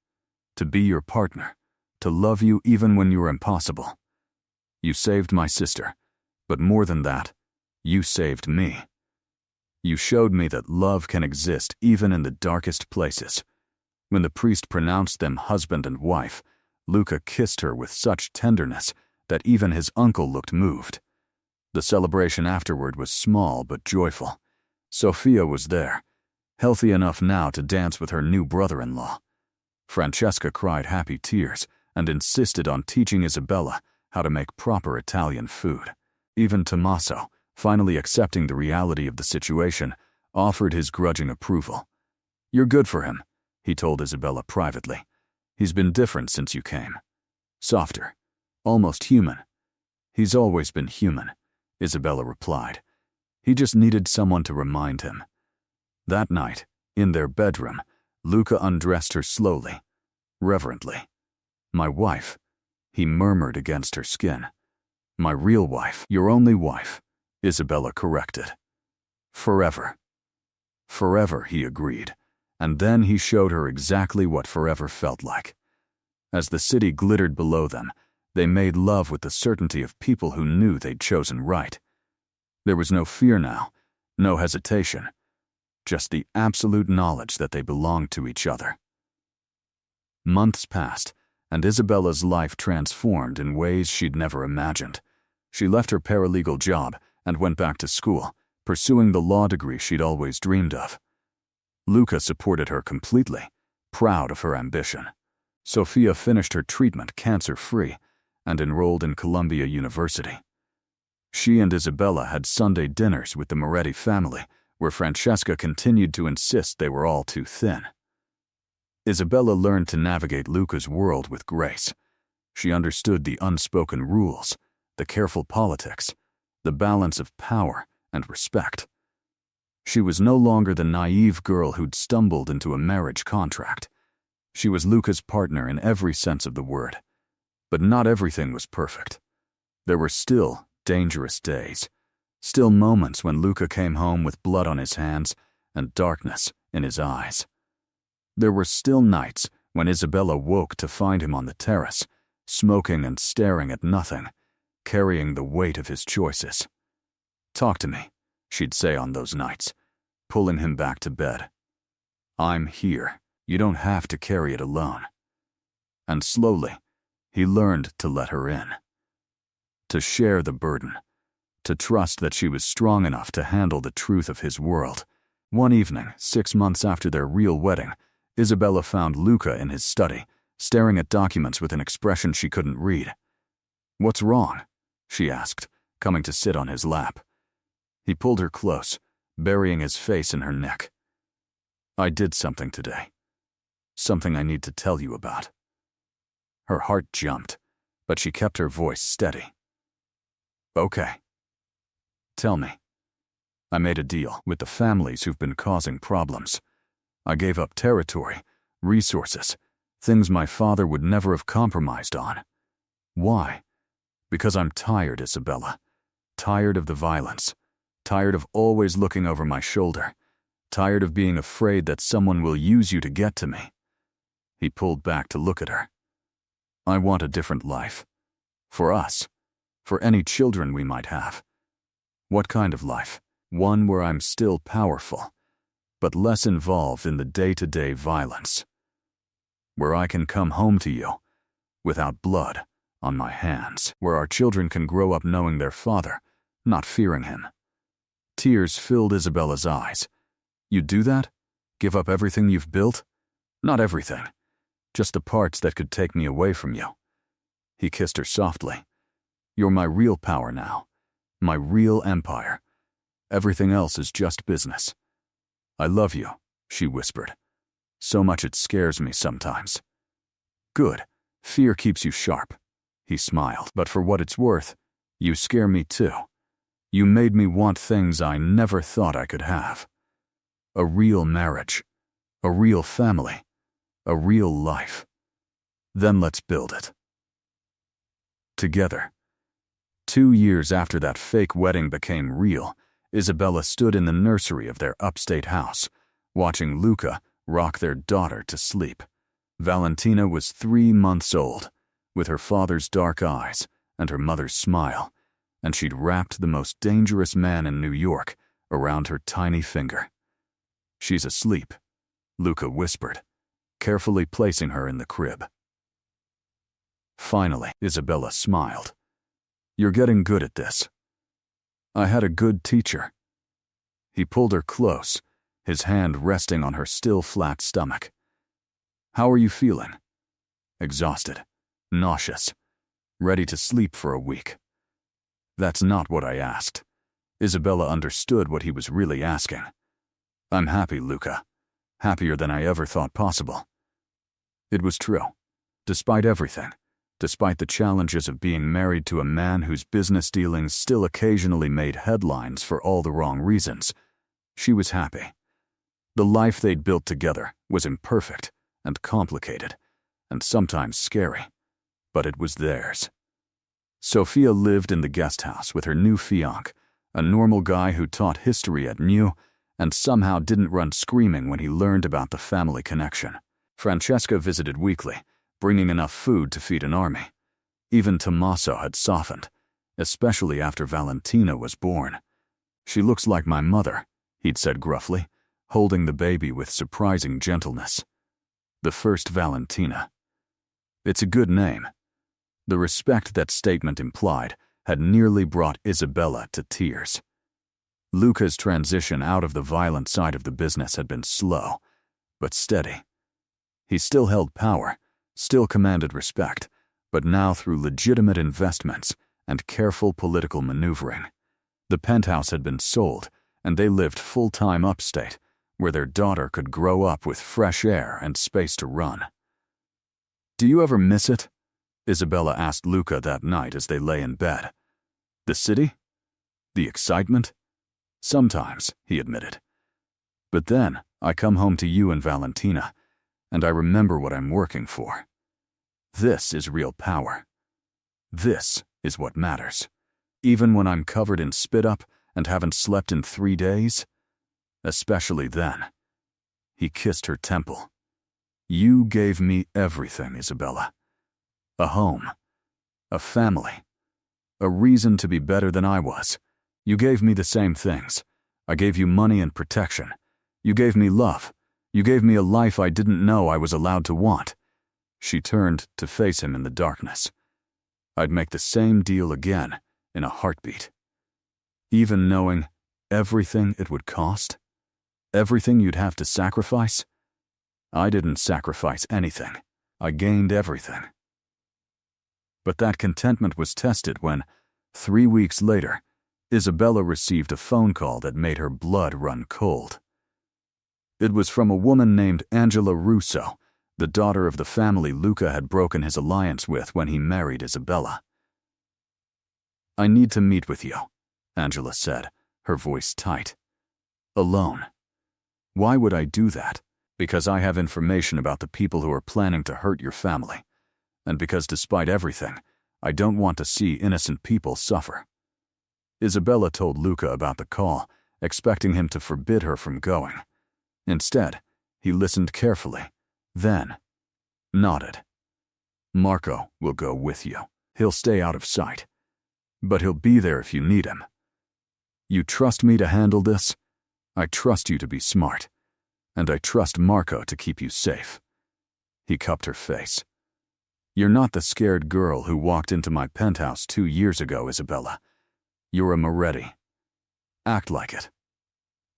to be your partner, to love you even when you're impossible. You saved my sister, but more than that, you saved me. You showed me that love can exist even in the darkest places." When the priest pronounced them husband and wife, Luca kissed her with such tenderness that even his uncle looked moved. The celebration afterward was small but joyful. Sophia was there, healthy enough now to dance with her new brother-in-law. Francesca cried happy tears and insisted on teaching Isabella how to make proper Italian food. Even Tommaso, finally accepting the reality of the situation, offered his grudging approval. "You're good for him," he told Isabella privately. "He's been different since you came. Softer, almost human." "He's always been human," Isabella replied. "He just needed someone to remind him." That night, in their bedroom, Luca undressed her slowly, reverently. "My wife," he murmured against her skin. "My real wife, your only wife," Isabella corrected. "Forever." "Forever," he agreed, and then he showed her exactly what forever felt like. As the city glittered below them, they made love with the certainty of people who knew they'd chosen right. There was no fear now, no hesitation, just the absolute knowledge that they belonged to each other. Months passed, and Isabella's life transformed in ways she'd never imagined. She left her paralegal job and went back to school, pursuing the law degree she'd always dreamed of. Luca supported her completely, proud of her ambition. Sophia finished her treatment cancer-free and enrolled in Columbia University. She and Isabella had Sunday dinners with the Moretti family, where Francesca continued to insist they were all too thin. Isabella learned to navigate Luca's world with grace. She understood the unspoken rules, the careful politics, the balance of power and respect. She was no longer the naive girl who'd stumbled into a marriage contract. She was Luca's partner in every sense of the word. But not everything was perfect. There were still dangerous days, still moments when Luca came home with blood on his hands and darkness in his eyes. There were still nights when Isabella woke to find him on the terrace, smoking and staring at nothing, carrying the weight of his choices. "Talk to me," she'd say on those nights, pulling him back to bed. "I'm here. You don't have to carry it alone." And slowly, he learned to let her in, to share the burden, to trust that she was strong enough to handle the truth of his world. One evening, 6 months after their real wedding, Isabella found Luca in his study, staring at documents with an expression she couldn't read. "What's wrong?" she asked, coming to sit on his lap. He pulled her close, burying his face in her neck. "I did something today. Something I need to tell you about." Her heart jumped, but she kept her voice steady. "Okay. Tell me." "I made a deal with the families who've been causing problems. I gave up territory, resources, things my father would never have compromised on. Why? Because I'm tired, Isabella. Tired of the violence. Tired of always looking over my shoulder. Tired of being afraid that someone will use you to get to me." He pulled back to look at her. "I want a different life. For us. For any children we might have. What kind of life? One where I'm still powerful, but less involved in the day-to-day violence. Where I can come home to you, without blood on my hands. Where our children can grow up knowing their father, not fearing him." Tears filled Isabella's eyes. "You'd do that? Give up everything you've built?" "Not everything. Just the parts that could take me away from you." He kissed her softly. "You're my real power now. My real empire. Everything else is just business." "I love you," she whispered. "So much it scares me sometimes." "Good. Fear keeps you sharp." He smiled. "But for what it's worth, you scare me too. You made me want things I never thought I could have. A real marriage. A real family. A real life. Then let's build it. Together." 2 years after that fake wedding became real, Isabella stood in the nursery of their upstate house, watching Luca rock their daughter to sleep. Valentina was 3 months old, with her father's dark eyes and her mother's smile, and she'd wrapped the most dangerous man in New York around her tiny finger. "She's asleep," Luca whispered, carefully placing her in the crib. Finally, Isabella smiled. "You're getting good at this. I had a good teacher." He pulled her close, his hand resting on her still flat stomach. "How are you feeling?" "Exhausted, nauseous, ready to sleep for a week." "That's not what I asked." Isabella understood what he was really asking. "I'm happy, Luca. Happier than I ever thought possible." It was true. Despite everything, despite the challenges of being married to a man whose business dealings still occasionally made headlines for all the wrong reasons, she was happy. The life they'd built together was imperfect and complicated, and sometimes scary, but it was theirs. Sophia lived in the guest house with her new fiancé, a normal guy who taught history at NU and somehow didn't run screaming when he learned about the family connection. Francesca visited weekly, bringing enough food to feed an army. Even Tommaso had softened, especially after Valentina was born. "She looks like my mother," he'd said gruffly, holding the baby with surprising gentleness. The first Valentina. It's a good name. The respect that statement implied had nearly brought Isabella to tears. Luca's transition out of the violent side of the business had been slow, but steady. He still held power, still commanded respect, but now through legitimate investments and careful political maneuvering. The penthouse had been sold, and they lived full-time upstate, where their daughter could grow up with fresh air and space to run. "Do you ever miss it?" Isabella asked Luca that night as they lay in bed. "The city? The excitement?" "Sometimes," he admitted. "But then I come home to you and Valentina, and I remember what I'm working for. This is real power. This is what matters." Even when I'm covered in spit up and haven't slept in 3 days? Especially then. He kissed her temple. You gave me everything, Isabella. A home. A family. A reason to be better than I was. You gave me the same things. I gave you money and protection. You gave me love. You gave me a life I didn't know I was allowed to want. She turned to face him in the darkness. I'd make the same deal again, in a heartbeat. Even knowing everything it would cost? Everything you'd have to sacrifice? I didn't sacrifice anything. I gained everything. But that contentment was tested when, 3 weeks later, Isabella received a phone call that made her blood run cold. It was from a woman named Angela Russo, the daughter of the family Luca had broken his alliance with when he married Isabella. I need to meet with you, Angela said, her voice tight. Alone. Why would I do that? Because I have information about the people who are planning to hurt your family, and because despite everything, I don't want to see innocent people suffer. Isabella told Luca about the call, expecting him to forbid her from going. Instead, he listened carefully, then nodded. Marco will go with you. He'll stay out of sight, but he'll be there if you need him. You trust me to handle this? I trust you to be smart, and I trust Marco to keep you safe. He cupped her face. You're not the scared girl who walked into my penthouse 2 years ago, Isabella. You're a Moretti. Act like it.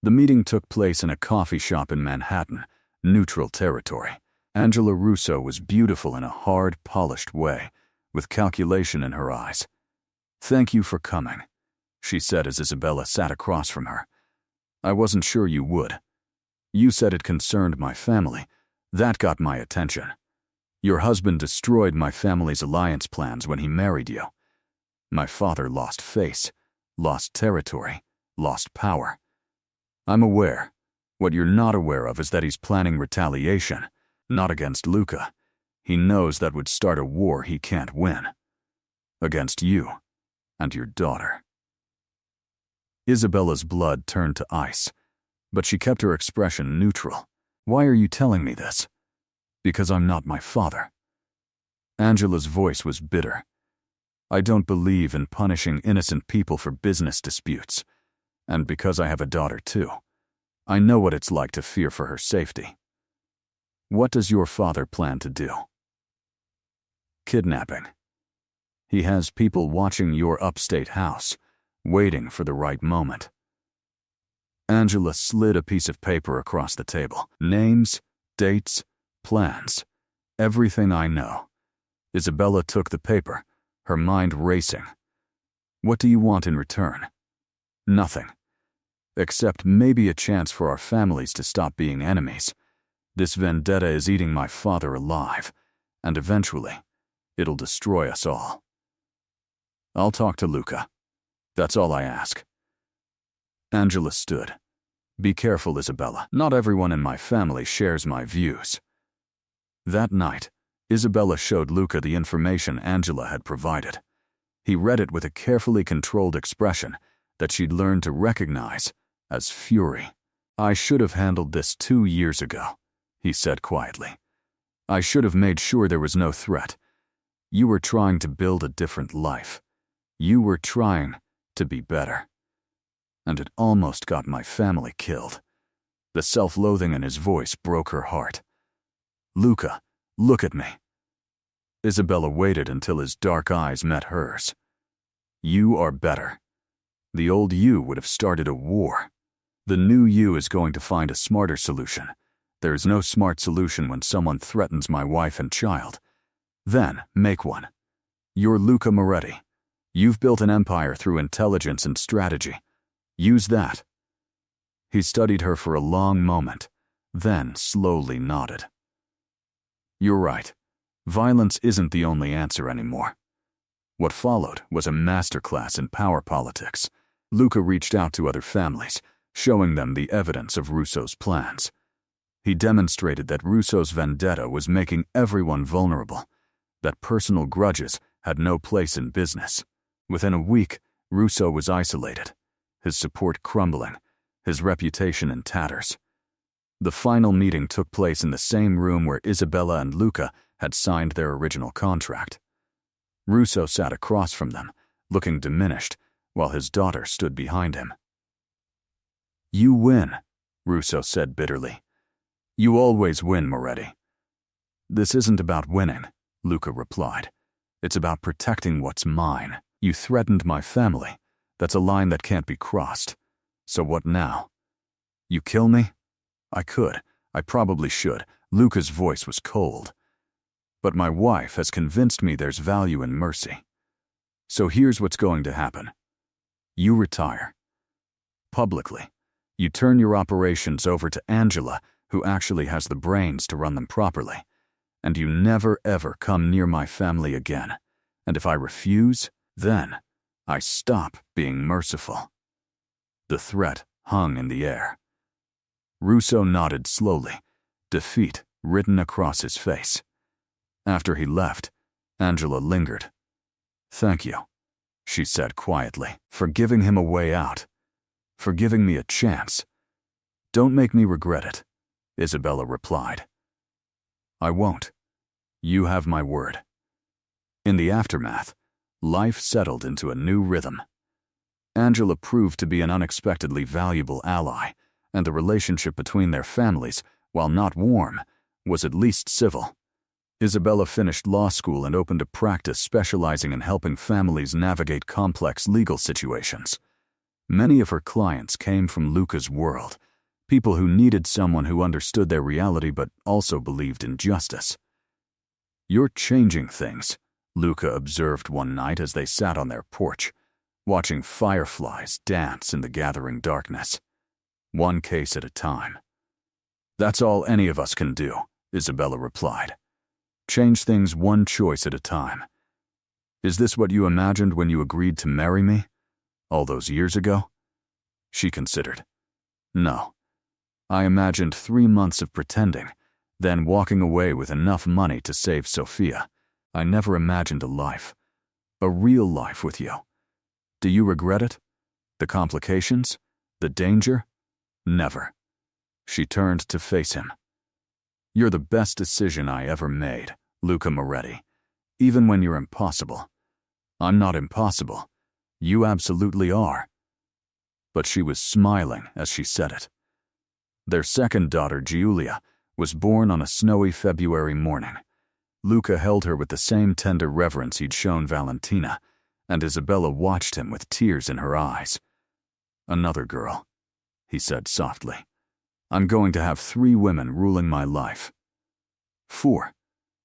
The meeting took place in a coffee shop in Manhattan, neutral territory. Angela Russo was beautiful in a hard, polished way, with calculation in her eyes. Thank you for coming, she said as Isabella sat across from her. I wasn't sure you would. You said it concerned my family. That got my attention. Your husband destroyed my family's alliance plans when he married you. My father lost face, lost territory, lost power. I'm aware. What you're not aware of is that he's planning retaliation, not against Luca. He knows that would start a war he can't win. Against you and your daughter. Isabella's blood turned to ice, but she kept her expression neutral. Why are you telling me this? Because I'm not my father. Angela's voice was bitter. I don't believe in punishing innocent people for business disputes. And because I have a daughter too, I know what it's like to fear for her safety. What does your father plan to do? Kidnapping. He has people watching your upstate house, waiting for the right moment. Angela slid a piece of paper across the table. Names, dates, plans. Everything I know. Isabella took the paper, her mind racing. What do you want in return? Nothing. Except maybe a chance for our families to stop being enemies. This vendetta is eating my father alive, and eventually, it'll destroy us all. I'll talk to Luca. That's all I ask. Angela stood. Be careful, Isabella. Not everyone in my family shares my views. That night, Isabella showed Luca the information Angela had provided. He read it with a carefully controlled expression that she'd learned to recognize as fury. I should have handled this 2 years ago, he said quietly. I should have made sure there was no threat. You were trying to build a different life. You were trying to be better. And it almost got my family killed. The self-loathing in his voice broke her heart. Luca, look at me. Isabella waited until his dark eyes met hers. You are better. The old you would have started a war. The new you is going to find a smarter solution. There is no smart solution when someone threatens my wife and child. Then, make one. You're Luca Moretti. You've built an empire through intelligence and strategy. Use that. He studied her for a long moment, then slowly nodded. You're right. Violence isn't the only answer anymore. What followed was a masterclass in power politics. Luca reached out to other families, showing them the evidence of Russo's plans. He demonstrated that Russo's vendetta was making everyone vulnerable, that personal grudges had no place in business. Within a week, Russo was isolated, his support crumbling, his reputation in tatters. The final meeting took place in the same room where Isabella and Luca had signed their original contract. Russo sat across from them, looking diminished, while his daughter stood behind him. "You win," Russo said bitterly. "You always win, Moretti." "This isn't about winning," Luca replied. "It's about protecting what's mine. You threatened my family. That's a line that can't be crossed. So what now? You kill me? I could. I probably should." Luca's voice was cold. "But my wife has convinced me there's value in mercy. So here's what's going to happen. You retire. Publicly. You turn your operations over to Angela, who actually has the brains to run them properly. And you never ever come near my family again. And if I refuse, then I stop being merciful." The threat hung in the air. Russo nodded slowly, defeat written across his face. After he left, Angela lingered. "Thank you," she said quietly, "for giving him a way out, for giving me a chance. Don't make me regret it," Isabella replied. "I won't. You have my word." In the aftermath, life settled into a new rhythm. Angela proved to be an unexpectedly valuable ally, and the relationship between their families, while not warm, was at least civil. Isabella finished law school and opened a practice specializing in helping families navigate complex legal situations. Many of her clients came from Luca's world, people who needed someone who understood their reality but also believed in justice. "You're changing things," Luca observed one night as they sat on their porch, watching fireflies dance in the gathering darkness. "One case at a time." "That's all any of us can do," Isabella replied. "Change things one choice at a time. Is this what you imagined when you agreed to marry me? All those years ago?" She considered. "No. I imagined 3 months of pretending, then walking away with enough money to save Sophia. I never imagined a life. A real life with you. Do you regret it? The complications? The danger? Never." She turned to face him. "You're the best decision I ever made, Luca Moretti, even when you're impossible. I'm not impossible. You absolutely are." But she was smiling as she said it. Their second daughter, Giulia, was born on a snowy February morning. Luca held her with the same tender reverence he'd shown Valentina, and Isabella watched him with tears in her eyes. "Another girl," he said softly. "I'm going to have 3 women ruling my life." 4.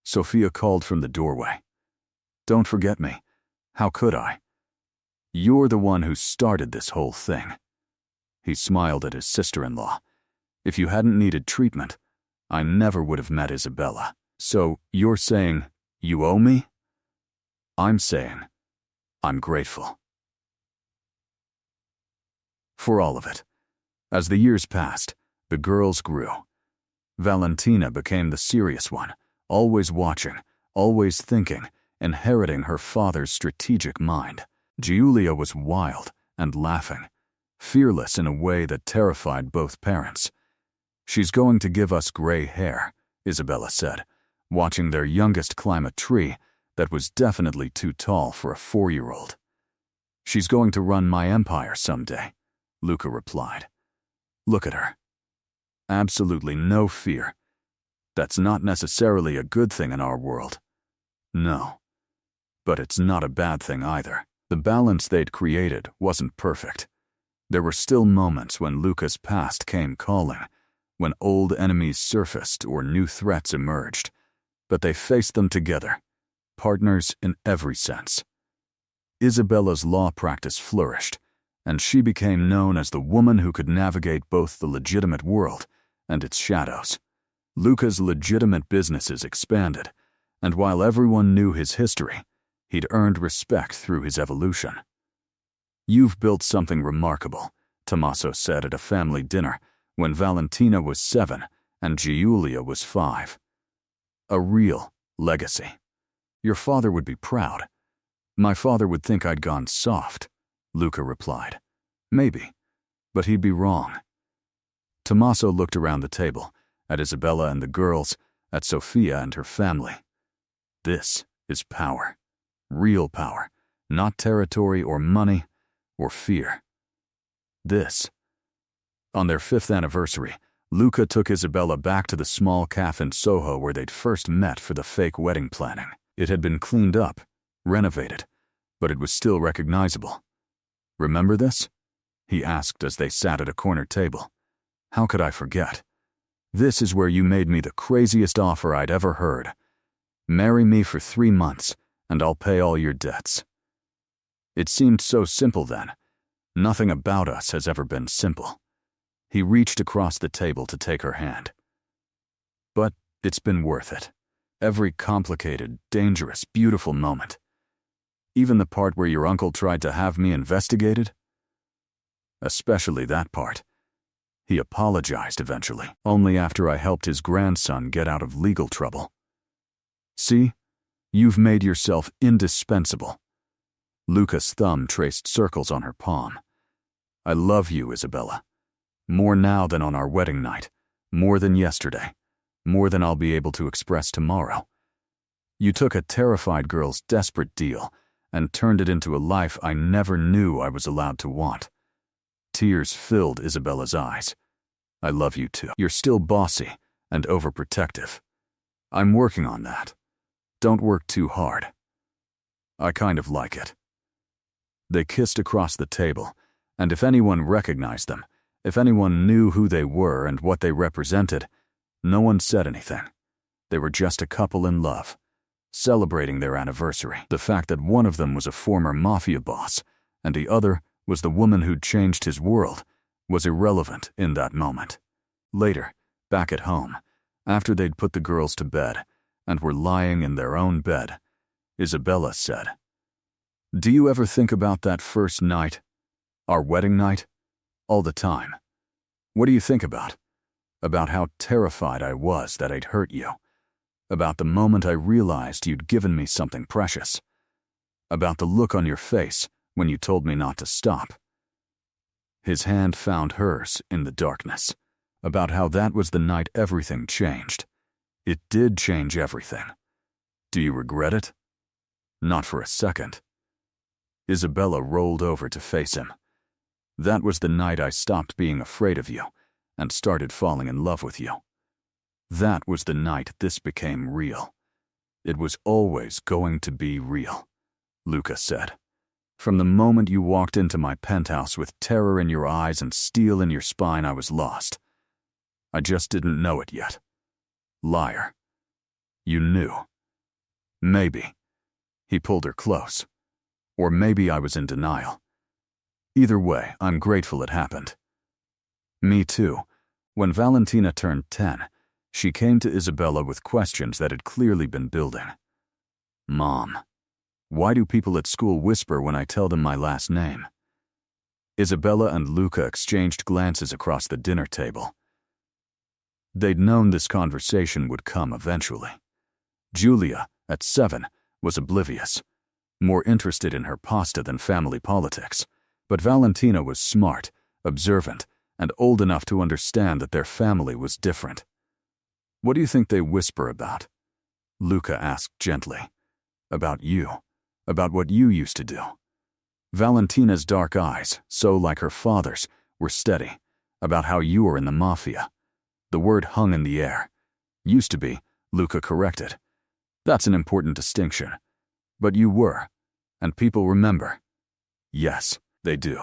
Sophia called from the doorway. "Don't forget me. How could I? You're the one who started this whole thing." He smiled at his sister-in-law. "If you hadn't needed treatment, I never would have met Isabella. So you're saying you owe me?" "I'm saying I'm grateful." For all of it. As the years passed, the girls grew. Valentina became the serious one, always watching, always thinking, inheriting her father's strategic mind. Giulia was wild and laughing, fearless in a way that terrified both parents. "She's going to give us gray hair," Isabella said, watching their youngest climb a tree that was definitely too tall for a 4-year-old. "She's going to run my empire someday," Luca replied. "Look at her. Absolutely no fear. That's not necessarily a good thing in our world. No. But it's not a bad thing either." The balance they'd created wasn't perfect. There were still moments when Luca's past came calling, when old enemies surfaced or new threats emerged, but they faced them together, partners in every sense. Isabella's law practice flourished, and she became known as the woman who could navigate both the legitimate world and its shadows. Luca's legitimate businesses expanded, and while everyone knew his history, he'd earned respect through his evolution. "You've built something remarkable," Tommaso said at a family dinner when Valentina was 7 and Giulia was 5. "A real legacy. Your father would be proud. My father would think I'd gone soft," Luca replied. Maybe, but he'd be wrong. Tommaso looked around the table, at Isabella and the girls, at Sofia and her family. This is power. Real power. Not territory or money or fear. This. On their 5th anniversary, Luca took Isabella back to the small cafe in Soho where they'd first met for the fake wedding planning. It had been cleaned up, renovated, but it was still recognizable. Remember this? He asked as they sat at a corner table. How could I forget? This is where you made me the craziest offer I'd ever heard. Marry me for 3 months, and I'll pay all your debts. It seemed so simple then. Nothing about us has ever been simple. He reached across the table to take her hand. But it's been worth it. Every complicated, dangerous, beautiful moment. Even the part where your uncle tried to have me investigated? Especially that part. He apologized eventually, only after I helped his grandson get out of legal trouble. See? You've made yourself indispensable. Luca's thumb traced circles on her palm. I love you, Isabella. More now than on our wedding night. More than yesterday. More than I'll be able to express tomorrow. You took a terrified girl's desperate deal and turned it into a life I never knew I was allowed to want. Tears filled Isabella's eyes. I love you too. You're still bossy and overprotective. I'm working on that. Don't work too hard. I kind of like it. They kissed across the table, and if anyone recognized them, if anyone knew who they were and what they represented, no one said anything. They were just a couple in love, celebrating their anniversary. The fact that one of them was a former Mafia boss, and the other was the woman who'd changed his world, was irrelevant in that moment. Later, back at home, after they'd put the girls to bed and were lying in their own bed, Isabella said, Do you ever think about that first night? Our wedding night? All the time. What do you think about? About how terrified I was that I'd hurt you. About the moment I realized you'd given me something precious. About the look on your face when you told me not to stop. His hand found hers in the darkness. About how that was the night everything changed. It did change everything. Do you regret it? Not for a second. Isabella rolled over to face him. That was the night I stopped being afraid of you and started falling in love with you. That was the night this became real. It was always going to be real, Luca said. From the moment you walked into my penthouse with terror in your eyes and steel in your spine, I was lost. I just didn't know it yet. Liar. You knew. Maybe. He pulled her close. Or maybe I was in denial. Either way, I'm grateful it happened. Me too. When Valentina turned 10, she came to Isabella with questions that had clearly been building. Mom, why do people at school whisper when I tell them my last name? Isabella and Luca exchanged glances across the dinner table. They'd known this conversation would come eventually. Julia, at 7, was oblivious, more interested in her pasta than family politics. But Valentina was smart, observant, and old enough to understand that their family was different. What do you think they whisper about? Luca asked gently. About you. About what you used to do. Valentina's dark eyes, so like her father's, were steady. About how you were in the Mafia. The word hung in the air. Used to be, Luca corrected. That's an important distinction. But you were, and people remember. Yes, they do.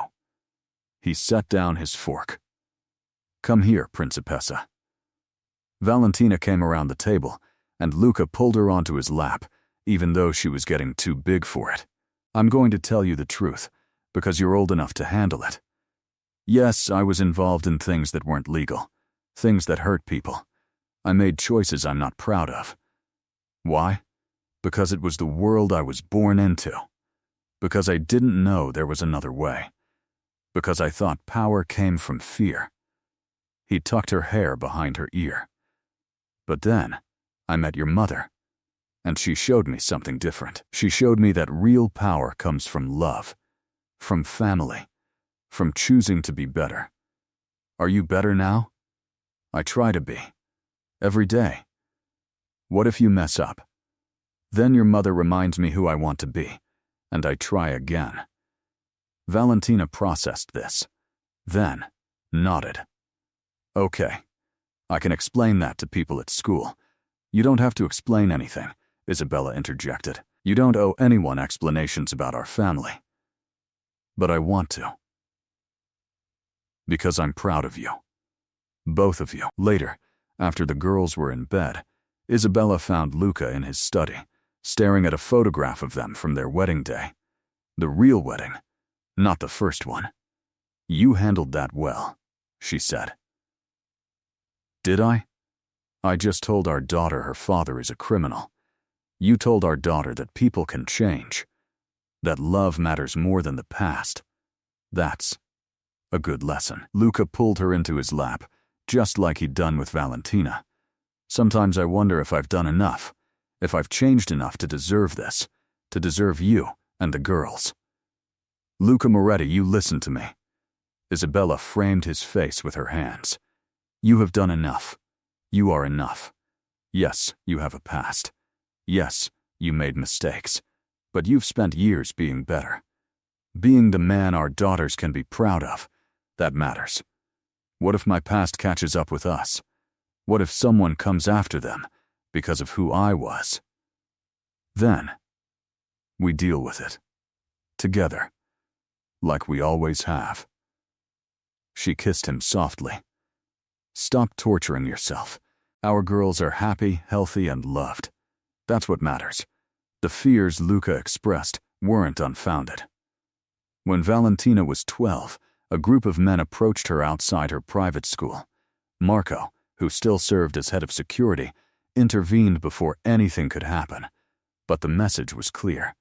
He set down his fork. Come here, Principessa. Valentina came around the table, and Luca pulled her onto his lap, even though she was getting too big for it. I'm going to tell you the truth, because you're old enough to handle it. Yes, I was involved in things that weren't legal, things that hurt people. I made choices I'm not proud of. Why? Because it was the world I was born into. Because I didn't know there was another way. Because I thought power came from fear. He tucked her hair behind her ear. But then, I met your mother, and she showed me something different. She showed me that real power comes from love. from family, from choosing to be better. Are you better now? I try to be. Every day. What if you mess up? Then your mother reminds me who I want to be, and I try again. Valentina processed this, then nodded. Okay, I can explain that to people at school. You don't have to explain anything, Isabella interjected. You don't owe anyone explanations about our family. But I want to. Because I'm proud of you. Both of you. Later, after the girls were in bed, Isabella found Luca in his study, staring at a photograph of them from their wedding day. The real wedding, not the first one. You handled that well, she said. Did I? I just told our daughter her father is a criminal. You told our daughter that people can change, that love matters more than the past. That's a good lesson. Luca pulled her into his lap, just like he'd done with Valentina. Sometimes I wonder if I've done enough, if I've changed enough to deserve this, to deserve you and the girls. Luca Moretti, you listen to me. Isabella framed his face with her hands. You have done enough. You are enough. Yes, you have a past. Yes, you made mistakes. But you've spent years being better. Being the man our daughters can be proud of. That matters. What if my past catches up with us? What if someone comes after them because of who I was? Then, we deal with it. Together. Like we always have. She kissed him softly. Stop torturing yourself. Our girls are happy, healthy, and loved. That's what matters. The fears Luca expressed weren't unfounded. When Valentina was 12, a group of men approached her outside her private school. Marco, who still served as head of security, intervened before anything could happen. But the message was clear.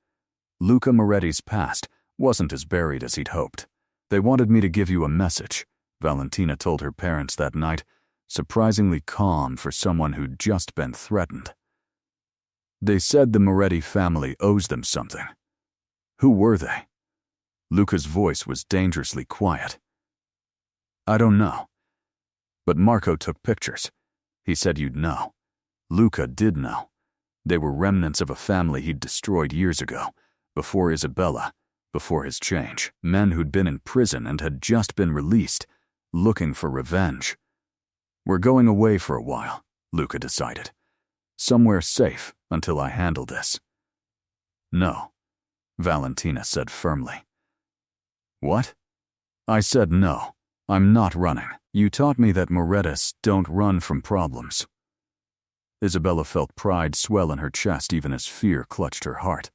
Luca Moretti's past wasn't as buried as he'd hoped. They wanted me to give you a message, Valentina told her parents that night, surprisingly calm for someone who'd just been threatened. They said the Moretti family owes them something. Who were they? Luca's voice was dangerously quiet. I don't know. But Marco took pictures. He said you'd know. Luca did know. They were remnants of a family he'd destroyed years ago, before Isabella, before his change. Men who'd been in prison and had just been released, looking for revenge. We're going away for a while, Luca decided. Somewhere safe until I handle this. No, Valentina said firmly. What? I said no. I'm not running. You taught me that Morettis don't run from problems. Isabella felt pride swell in her chest even as fear clutched her heart.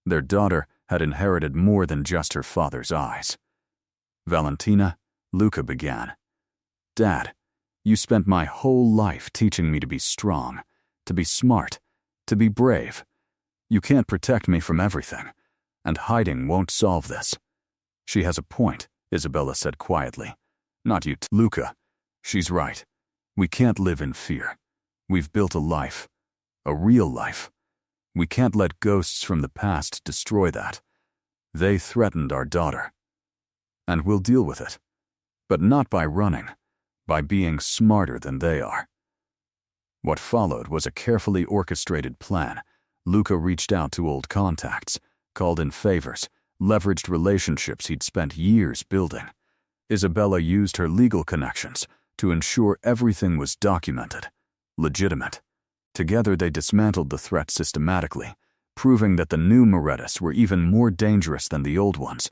Their daughter had inherited more than just her father's eyes. Valentina, Luca began. Dad, you spent my whole life teaching me to be strong, to be smart, to be brave. You can't protect me from everything, and hiding won't solve this. She has a point, Isabella said quietly. Not you, Luca. She's right. We can't live in fear. We've built a life, a real life. We can't let ghosts from the past destroy that. They threatened our daughter. And we'll deal with it. But not by running, by being smarter than they are. What followed was a carefully orchestrated plan. Luca reached out to old contacts, called in favors, leveraged relationships he'd spent years building. Isabella used her legal connections to ensure everything was documented, legitimate. Together they dismantled the threat systematically, proving that the new Morettis were even more dangerous than the old ones,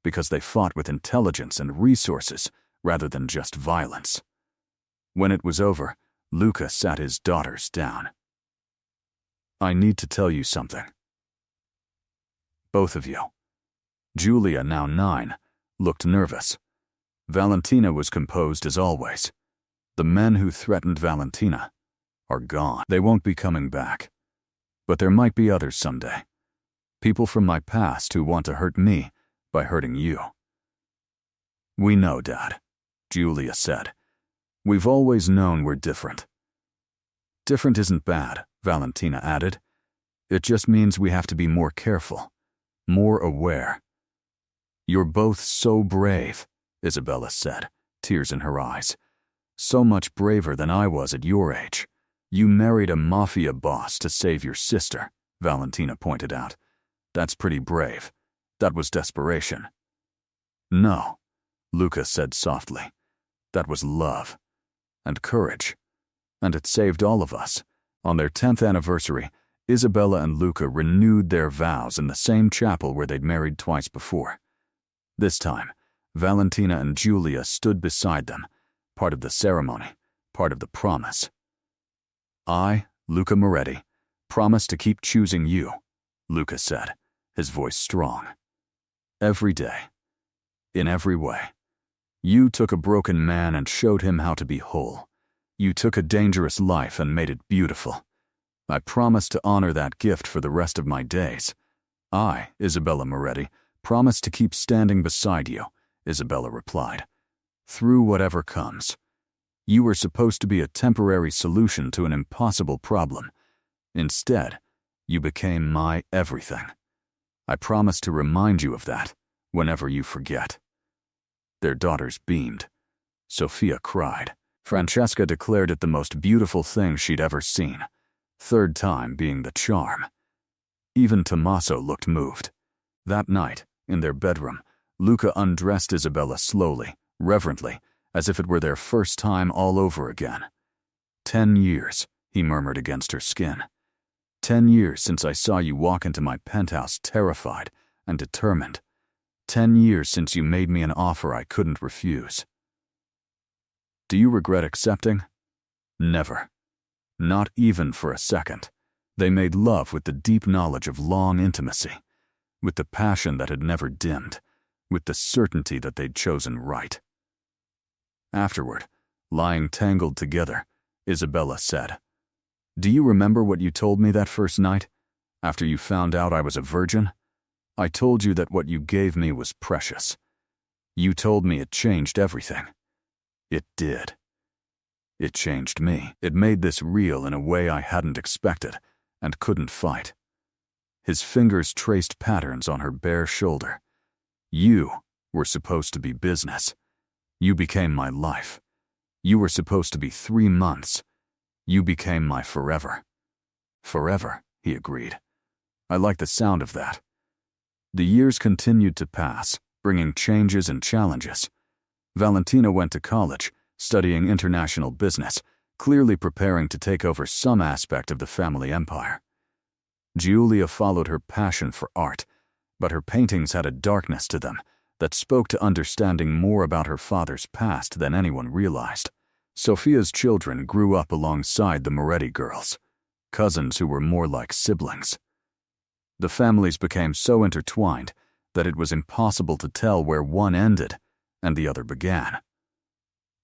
because they fought with intelligence and resources rather than just violence. When it was over, Luca sat his daughters down. I need to tell you something. Both of you. Julia, now 9, looked nervous. Valentina was composed as always. The men who threatened Valentina are gone. They won't be coming back. But there might be others someday. People from my past who want to hurt me by hurting you. We know, Dad, Julia said. We've always known we're different. Different isn't bad, Valentina added. It just means we have to be more careful, more aware. "You're both so brave," Isabella said, tears in her eyes. "So much braver than I was at your age. You married a Mafia boss to save your sister," Valentina pointed out. "That's pretty brave. That was desperation." "No," Luca said softly. "That was love. And courage. And it saved all of us." On their 10th anniversary, Isabella and Luca renewed their vows in the same chapel where they'd married twice before. This time, Valentina and Giulia stood beside them, part of the ceremony, part of the promise. "I, Luca Moretti, promise to keep choosing you," Luca said, his voice strong. "Every day. In every way. You took a broken man and showed him how to be whole. You took a dangerous life and made it beautiful. I promise to honor that gift for the rest of my days. I, Isabella Moretti, promise to keep standing beside you," Isabella replied, "through whatever comes. You were supposed to be a temporary solution to an impossible problem. Instead, you became my everything. I promise to remind you of that whenever you forget." Their daughters beamed. Sophia cried. Francesca declared it the most beautiful thing she'd ever seen, third time being the charm. Even Tommaso looked moved. That night, in their bedroom, Luca undressed Isabella slowly, reverently, as if it were their first time all over again. 10 years, he murmured against her skin. 10 years since I saw you walk into my penthouse terrified and determined. 10 years since you made me an offer I couldn't refuse. Do you regret accepting? Never. Not even for a second. They made love with the deep knowledge of long intimacy, with the passion that had never dimmed, with the certainty that they'd chosen right. Afterward, lying tangled together, Isabella said, "Do you remember what you told me that first night, after you found out I was a virgin? I told you that what you gave me was precious. You told me it changed everything. It did. It changed me. It made this real in a way I hadn't expected and couldn't fight." His fingers traced patterns on her bare shoulder. "You were supposed to be business. You became my life. You were supposed to be 3 months. You became my forever." "Forever," he agreed. "I like the sound of that." The years continued to pass, bringing changes and challenges. Valentina went to college, studying international business, clearly preparing to take over some aspect of the family empire. Giulia followed her passion for art, but her paintings had a darkness to them that spoke to understanding more about her father's past than anyone realized. Sophia's children grew up alongside the Moretti girls, cousins who were more like siblings. The families became so intertwined that it was impossible to tell where one ended and the other began.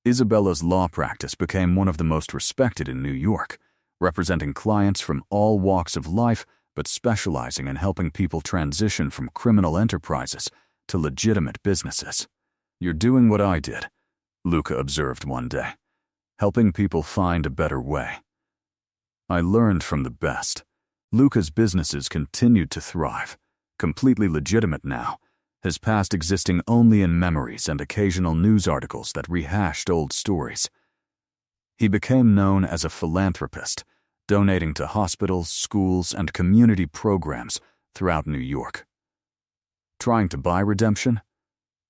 Isabella's law practice became one of the most respected in New York, representing clients from all walks of life but specializing in helping people transition from criminal enterprises to legitimate businesses. "You're doing what I did," Luca observed one day, "helping people find a better way." I learned from the best. Luca's businesses continued to thrive, completely legitimate now, his past existing only in memories and occasional news articles that rehashed old stories. He became known as a philanthropist, donating to hospitals, schools, and community programs throughout New York. "Trying to buy redemption?"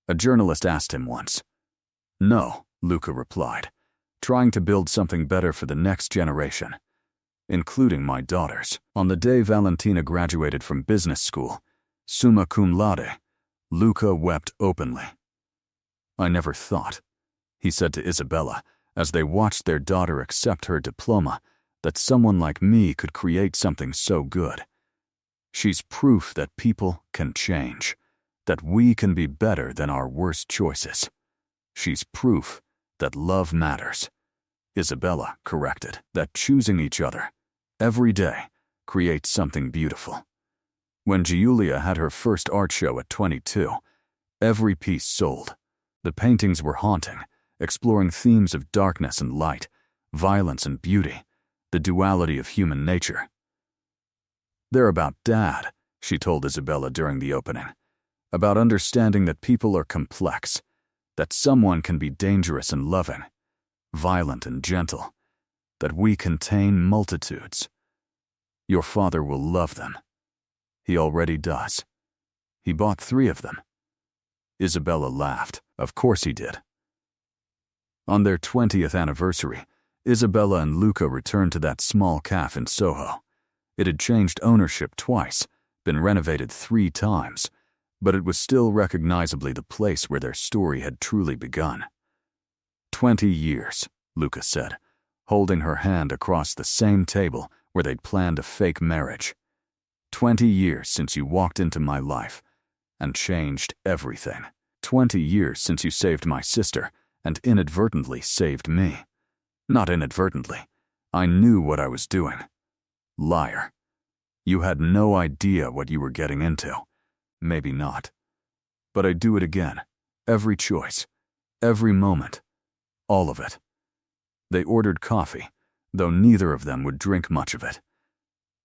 a journalist asked him once. "No," Luca replied, "trying to build something better for the next generation, including my daughters." On the day Valentina graduated from business school, summa cum laude, Luca wept openly. "I never thought," he said to Isabella as they watched their daughter accept her diploma, "that someone like me could create something so good. She's proof that people can change, that we can be better than our worst choices. She's proof that love matters." Isabella corrected, "that choosing each other, every day, creates something beautiful." When Giulia had her first art show at 22, every piece sold. The paintings were haunting, exploring themes of darkness and light, violence and beauty, the duality of human nature. "They're about Dad," she told Isabella during the opening. about understanding that people are complex, that someone can be dangerous and loving, violent and gentle, that we contain multitudes. Your father will love them. He already does. He bought 3 of them. Isabella laughed. Of course he did. On their 20th anniversary, Isabella and Luca returned to that small cafe in Soho. It had changed ownership twice, been renovated 3 times, but it was still recognizably the place where their story had truly begun. 20 years, Luca said, holding her hand across the same table where they'd planned a fake marriage. 20 years since you walked into my life and changed everything. 20 years since you saved my sister and inadvertently saved me. Not inadvertently. I knew what I was doing. Liar. You had no idea what you were getting into. Maybe not. But I'd do it again. Every choice. Every moment. All of it. They ordered coffee, though neither of them would drink much of it.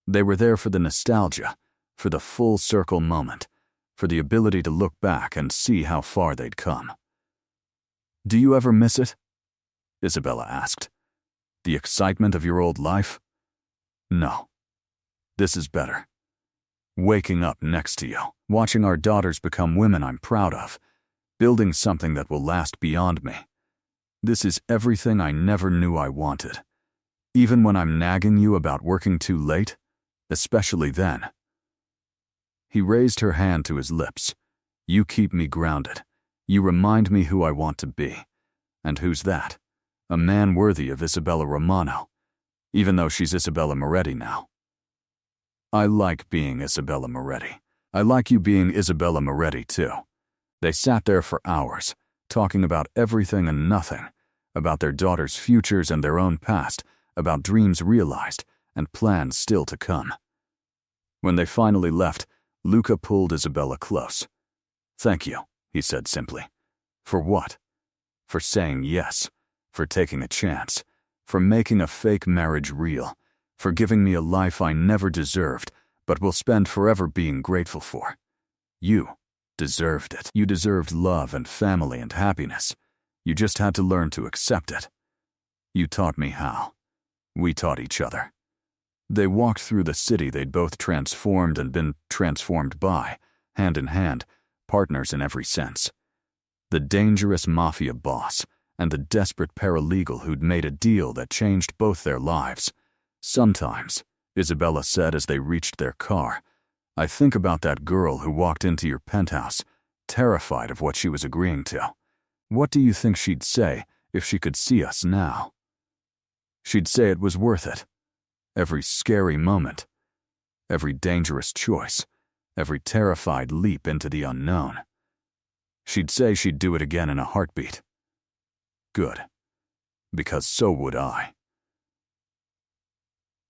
They were there for the nostalgia, for the full circle moment, for the ability to look back and see how far they'd come. Do you ever miss it? Isabella asked. The excitement of your old life? No. This is better. Waking up next to you, watching our daughters become women I'm proud of, building something that will last beyond me. This is everything I never knew I wanted. Even when I'm nagging you about working too late, especially then. He raised her hand to his lips. You keep me grounded. You remind me who I want to be. And who's that? A man worthy of Isabella Romano, even though she's Isabella Moretti now. I like being Isabella Moretti. I like you being Isabella Moretti, too. They sat there for hours, talking about everything and nothing, about their daughters' futures and their own past, about dreams realized and plans still to come. When they finally left, Luca pulled Isabella close. Thank you, he said simply. For what? For saying yes, for taking a chance, for making a fake marriage real, for giving me a life I never deserved, but will spend forever being grateful for. You deserved it. You deserved love and family and happiness. You just had to learn to accept it. You taught me how. We taught each other. They walked through the city they'd both transformed and been transformed by, hand in hand, partners in every sense. The dangerous Mafia boss and the desperate paralegal who'd made a deal that changed both their lives. Sometimes, Isabella said as they reached their car, I think about that girl who walked into your penthouse, terrified of what she was agreeing to. What do you think she'd say if she could see us now? She'd say it was worth it. Every scary moment, every dangerous choice, every terrified leap into the unknown. She'd say she'd do it again in a heartbeat. Good, because so would I.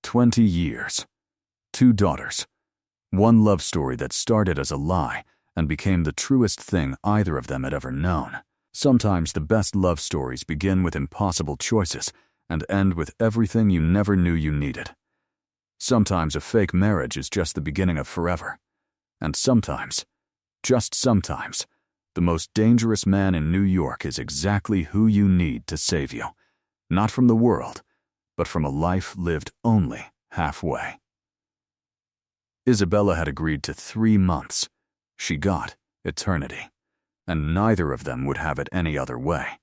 20 years, 2 daughters, one love story that started as a lie and became the truest thing either of them had ever known. Sometimes the best love stories begin with impossible choices and end with everything you never knew you needed. Sometimes a fake marriage is just the beginning of forever. And sometimes, just sometimes, the most dangerous man in New York is exactly who you need to save you. Not from the world, but from a life lived only halfway. Isabella had agreed to 3 months. She got eternity. And neither of them would have it any other way.